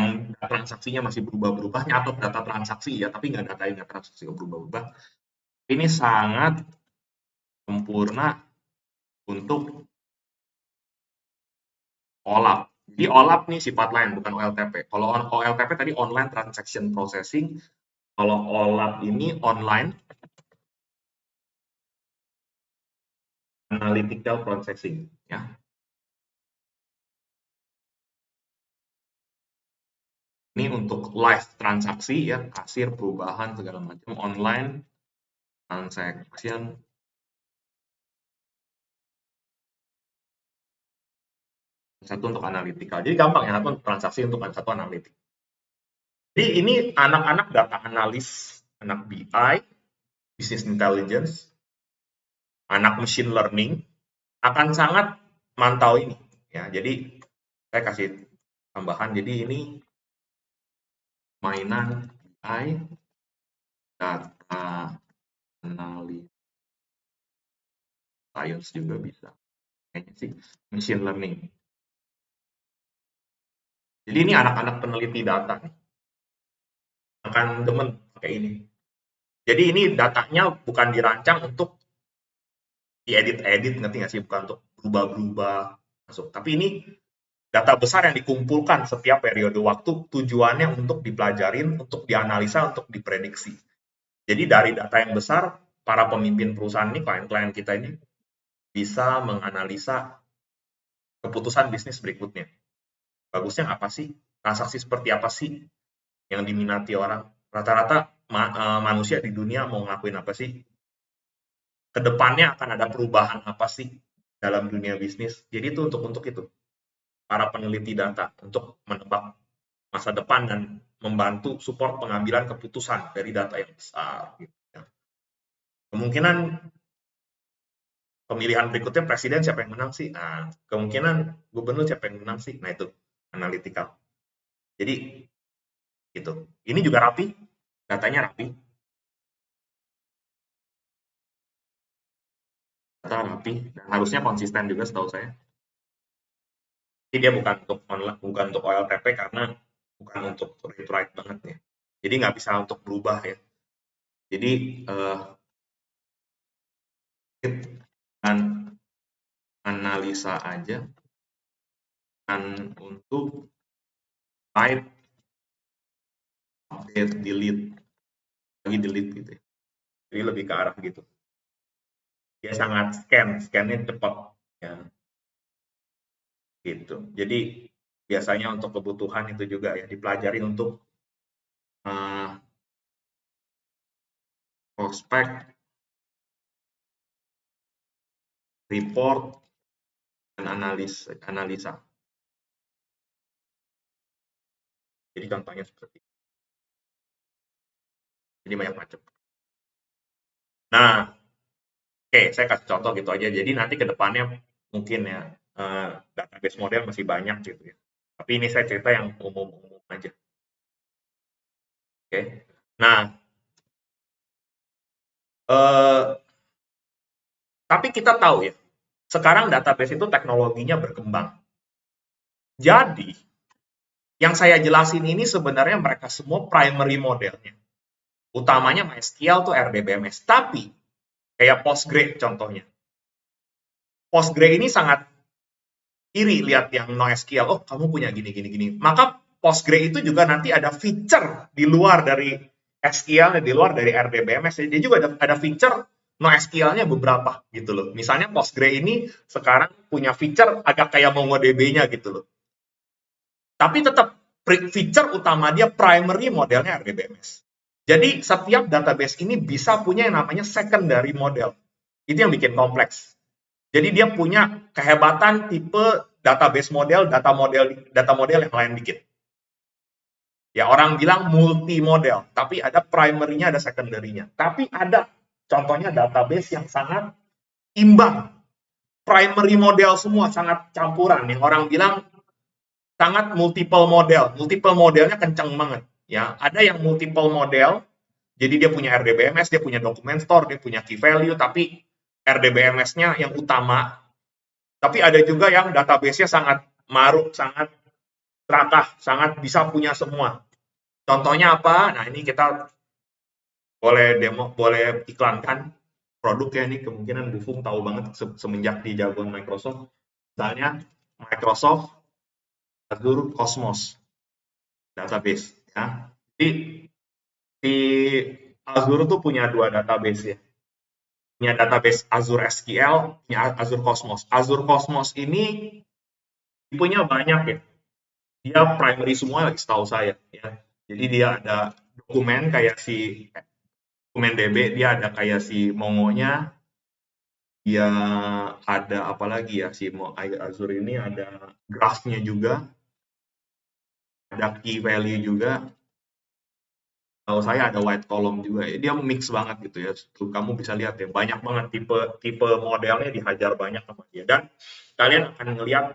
yang transaksinya masih berubah-berubah, nyatet data transaksi ya, tapi nggak data transaksi berubah-ubah. Ini sangat sempurna untuk OLAP. Jadi OLAP nih sifat lain, bukan OLTP. Kalau OLTP tadi online transaction processing, kalau OLAP ini online analytical processing ya. Ini untuk live transaksi ya, kasir, perubahan segala macam, online transaction. Satu untuk analytical. Jadi gampang ya, satu untuk transaksi, untuk satu analitik. Jadi ini anak-anak data analis, anak BI, business intelligence, anak machine learning akan sangat mantau ini ya. Jadi saya kasih tambahan, jadi ini mainan BI, data analis, science juga bisa kayaknya sih, machine learning. Jadi ini anak-anak peneliti data nih akan demen pakai ini. Jadi ini datanya bukan dirancang untuk diedit-edit, ngerti nggak sih, bukan untuk berubah-berubah masuk, tapi ini data besar yang dikumpulkan setiap periode waktu, tujuannya untuk dipelajarin, untuk dianalisa, untuk diprediksi. Jadi dari data yang besar, para pemimpin perusahaan ini, klien-klien kita ini bisa menganalisa keputusan bisnis berikutnya. Bagusnya apa sih? Transaksi seperti apa sih yang diminati orang? Rata-rata manusia di dunia mau ngelakuin apa sih? Kedepannya akan ada perubahan apa sih dalam dunia bisnis? Jadi itu untuk itu, para peneliti data untuk menebak masa depan dan membantu support pengambilan keputusan dari data yang besar. Gitu ya. Kemungkinan pemilihan berikutnya presiden siapa yang menang sih? Nah, kemungkinan gubernur siapa yang menang sih? Nah itu analytical. Jadi gitu. Ini juga rapi, datanya rapi, data rapi, dan harusnya konsisten juga setahu saya. Jadi dia bukan untuk online, bukan untuk OLTP karena bukan untuk read-write banget ya. Jadi nggak bisa untuk berubah ya. Jadi dengan analisa aja dan untuk type, update, delete, lagi delete gitu ya. Jadi lebih ke arah gitu. Dia sangat scan-nya cepat ya. Gitu. Jadi biasanya untuk kebutuhan itu juga ya dipelajari untuk prospek, report, dan analisa. Jadi contohnya seperti itu. Jadi banyak macam. Nah, oke, saya kasih contoh gitu aja. Jadi nanti ke depannya mungkin ya database model masih banyak gitu ya. Tapi ini saya cerita yang umum-umum aja. Oke. Nah, tapi kita tahu ya, sekarang database itu teknologinya berkembang. Jadi, yang saya jelasin ini sebenarnya mereka semua primary modelnya. Utamanya MySQL tuh RDBMS. Tapi, kayak Postgre contohnya. Postgre ini sangat iri lihat yang NoSQL, oh kamu punya gini. Maka Postgre itu juga nanti ada feature di luar dari SQL, di luar dari RDBMS. Dia juga ada feature NoSQL-nya beberapa gitu loh. Misalnya Postgre ini sekarang punya feature agak kayak MongoDB-nya gitu loh. Tapi tetap feature utama dia primary modelnya RDBMS. Jadi setiap database ini bisa punya yang namanya secondary model. Itu yang bikin kompleks. Jadi dia punya kehebatan tipe database model, data model yang lain dikit. Ya orang bilang multi model, tapi ada primary-nya, ada secondary-nya. Tapi ada contohnya database yang sangat imbang. Primary model semua sangat campuran. Yang orang bilang sangat multiple model. Multiple modelnya kencang banget. Ya, ada yang multiple model, jadi dia punya RDBMS, dia punya document store, dia punya key value, tapi RDBMS-nya yang utama. Tapi ada juga yang database-nya sangat maruk, sangat serakah, sangat bisa punya semua. Contohnya apa? Nah, ini kita boleh demo, boleh iklankan produknya ini, kemungkinan Bu Fung tahu banget semenjak di jagoan Microsoft. Misalnya Microsoft Azure Cosmos database ya. Jadi di Azure tuh punya dua database ya. Punya database Azure SQL, punya Azure Cosmos. Azure Cosmos ini tipenya banyak ya. Dia primary semua setahu saya ya. Jadi dia ada dokumen kayak si dokumen DB, dia ada kayak si Mongo-nya, dia ada apa lagi ya si Azure ini ada graph-nya juga, ada key value juga. Kalau saya ada white column juga, dia mix banget gitu ya. Tuh, kamu bisa lihat ya, banyak banget tipe modelnya dihajar banyak sama dia. Dan kalian akan ngelihat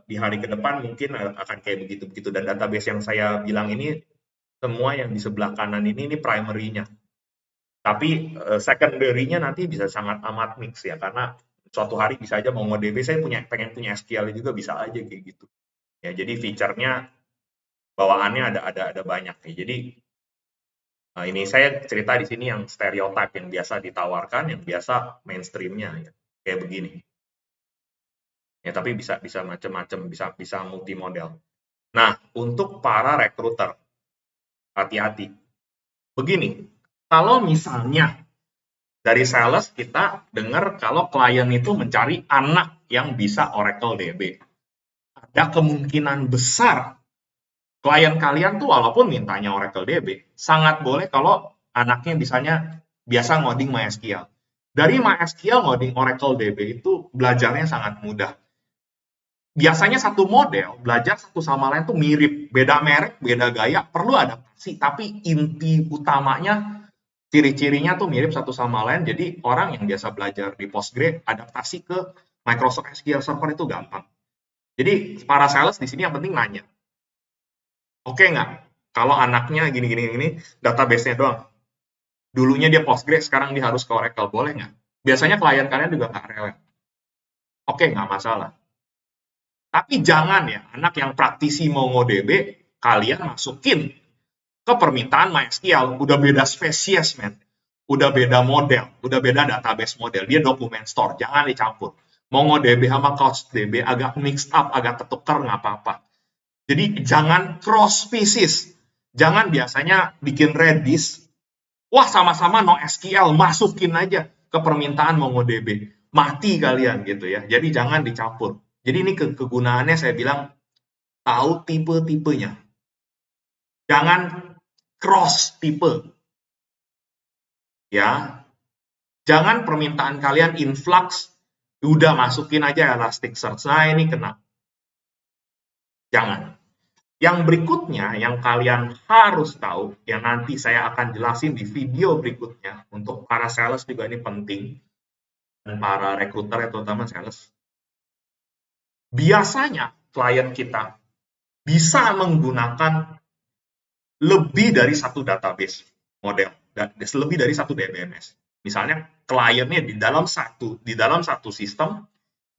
di hari ke depan mungkin akan kayak begitu-begitu. Dan database yang saya bilang ini semua yang di sebelah kanan ini primary-nya. Tapi secondary-nya nanti bisa sangat amat mix ya, karena suatu hari bisa aja MongoDB saya pengen punya SQL juga bisa aja kayak gitu. Ya, jadi feature-nya bawaannya ada banyak ya. Jadi ini saya cerita di sini yang stereotip yang biasa ditawarkan, yang biasa mainstream-nya ya. Kayak begini. Ya, tapi bisa macam-macam, bisa multi model. Nah, untuk para recruiter, hati-hati. Begini, kalau misalnya dari sales kita dengar kalau klien itu mencari anak yang bisa Oracle DB. Ada kemungkinan besar klien kalian tuh walaupun mintanya Oracle DB, sangat boleh kalau anaknya biasa ngoding MySQL. Dari MySQL ngoding Oracle DB itu belajarnya sangat mudah. Biasanya satu model, belajar satu sama lain tuh mirip, beda merek, beda gaya, perlu adaptasi, tapi inti utamanya ciri-cirinya tuh mirip satu sama lain, jadi orang yang biasa belajar di Postgre, adaptasi ke Microsoft SQL Server itu gampang. Jadi para sales di sini yang penting nanya, oke nggak? Kalau anaknya gini, database-nya doang. Dulunya dia Postgre, sekarang dia harus ke Oracle, boleh nggak? Biasanya klien kalian juga nggak rewel. Oke, nggak masalah. Tapi jangan ya, anak yang praktisi MongoDB, kalian masukin ke permintaan MySQL. Udah beda spesies, men. Udah beda model, udah beda database model. Dia dokumen store, jangan dicampur. MongoDB sama CouchDB agak mixed up, agak ketukar, nggak apa-apa. Jadi jangan cross species. Jangan biasanya bikin Redis, wah sama-sama NoSQL, masukin aja ke permintaan MongoDB. Mati kalian gitu ya. Jadi jangan dicampur. Jadi ini kegunaannya saya bilang tahu tipe-tipenya. Jangan cross tipe. Ya. Jangan permintaan kalian influx, udah masukin aja Elasticsearch. Nah, ini kena. Jangan. Yang berikutnya yang kalian harus tahu, yang nanti saya akan jelasin di video berikutnya, untuk para sales juga ini penting, dan para recruiter terutama sales. Biasanya klien kita bisa menggunakan lebih dari satu database model, lebih dari satu DBMS. Misalnya kliennya di dalam satu sistem,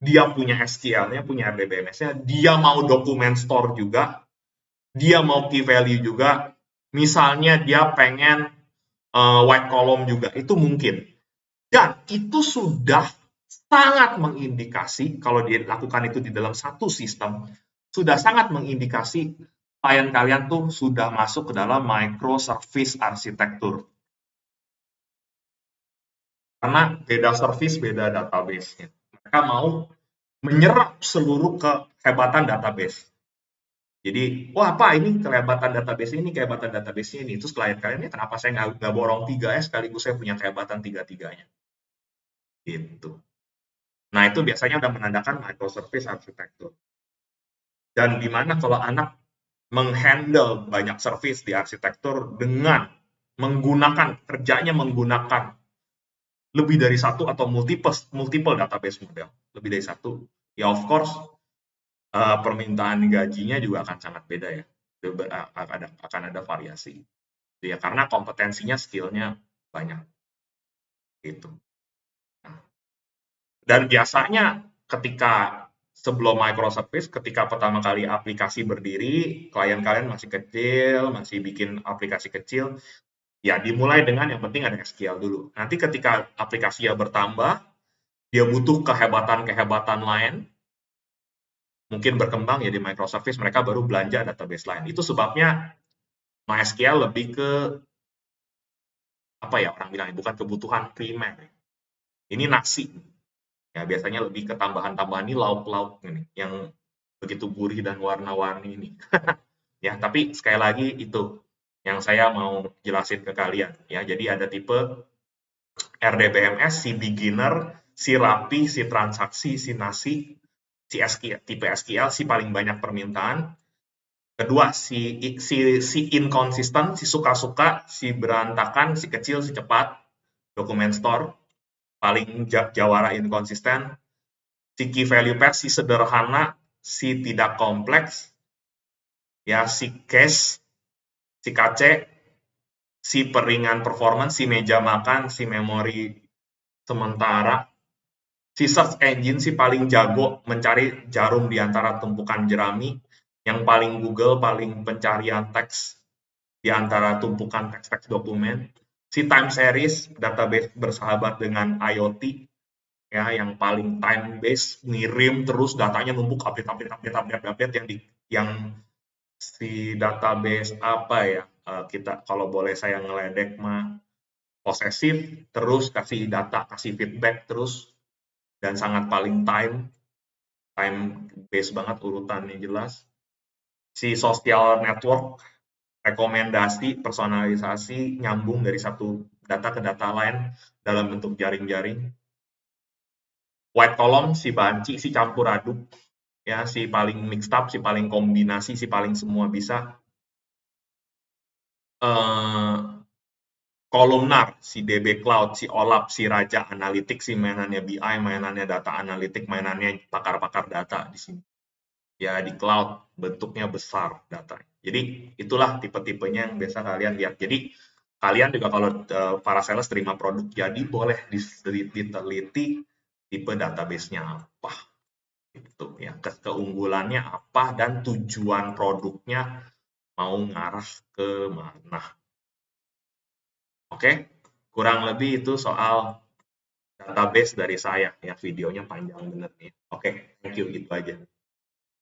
dia punya SQL-nya, punya DBMS-nya, dia mau dokumen store juga, dia mau key value juga, misalnya dia pengen white column juga, itu mungkin. Dan itu sudah sangat mengindikasi kalau dilakukan itu di dalam satu sistem, sudah sangat mengindikasi klien kalian tuh sudah masuk ke dalam microservice arsitektur. Karena beda service, beda database-nya. Mereka mau menyerap seluruh kehebatan database. Jadi, wah apa ini kehebatan database ini, kehebatan database ini. Terus klien kalian, ini kenapa saya nggak borong 3 ya, sekaligus saya punya kehebatan tiga-tiganya. Gitu. Nah, itu biasanya udah menandakan microservice arsitektur. Dan di mana kalau anak menghandle banyak service di arsitektur dengan menggunakan, kerjanya menggunakan lebih dari satu atau multiple database model, lebih dari satu, ya of course permintaan gajinya juga akan sangat beda ya, akan ada variasi. Ya karena kompetensinya, skillnya banyak gitu. Dan biasanya ketika sebelum microservice, ketika pertama kali aplikasi berdiri, klien kalian masih kecil, masih bikin aplikasi kecil, ya dimulai dengan yang penting ada SQL dulu. Nanti ketika aplikasinya bertambah, dia butuh kehebatan-kehebatan lain, mungkin berkembang ya di microservice, mereka baru belanja database lain. Itu sebabnya MySQL lebih ke apa ya orang bilang, bukan kebutuhan primer. Ini nasi. Ya biasanya lebih ke tambahan-tambahan ini lauk-lauk ini yang begitu gurih dan warna-warni ini. Ya, tapi sekali lagi itu yang saya mau jelasin ke kalian ya. Jadi ada tipe RDBMS, si beginner, si rapi, si transaksi, si nasi, si SQL, tipe SQL, si paling banyak permintaan. Kedua, si inconsistent, si suka-suka, si berantakan, si kecil, si cepat, dokumen store, paling jawara inkonsisten, si key value pair, si sederhana, si tidak kompleks, ya si cache, si KC, si peringan performance, si meja makan, si memori sementara, si search engine, si paling jago mencari jarum di antara tumpukan jerami, yang paling Google, paling pencarian teks di antara tumpukan teks-teks dokumen, si time series, database bersahabat dengan IoT, ya yang paling time based, ngirim terus datanya numpuk update yang si database apa ya, kita kalau boleh saya ngeledek mah posesif, terus kasih data, kasih feedback terus, dan sangat paling time based banget urutannya jelas. Si social network, rekomendasi, personalisasi, nyambung dari satu data ke data lain dalam bentuk jaring-jaring. White column, si banci, si campur aduk, ya si paling mixed up, si paling kombinasi, si paling semua bisa. Kolumnar, si DB Cloud, si OLAP, si Raja Analitik, si mainannya BI, mainannya data analitik, mainannya pakar-pakar data di sini. Ya di cloud bentuknya besar data. Jadi itulah tipe-tipenya yang biasa kalian lihat. Jadi kalian juga kalau para sales terima produk, jadi boleh diteliti tipe database-nya apa, gitu ya, keunggulannya apa dan tujuan produknya mau ngarah ke mana. Oke, kurang lebih itu soal database dari saya ya, videonya panjang bener nih. Oke, thank you, gitu aja.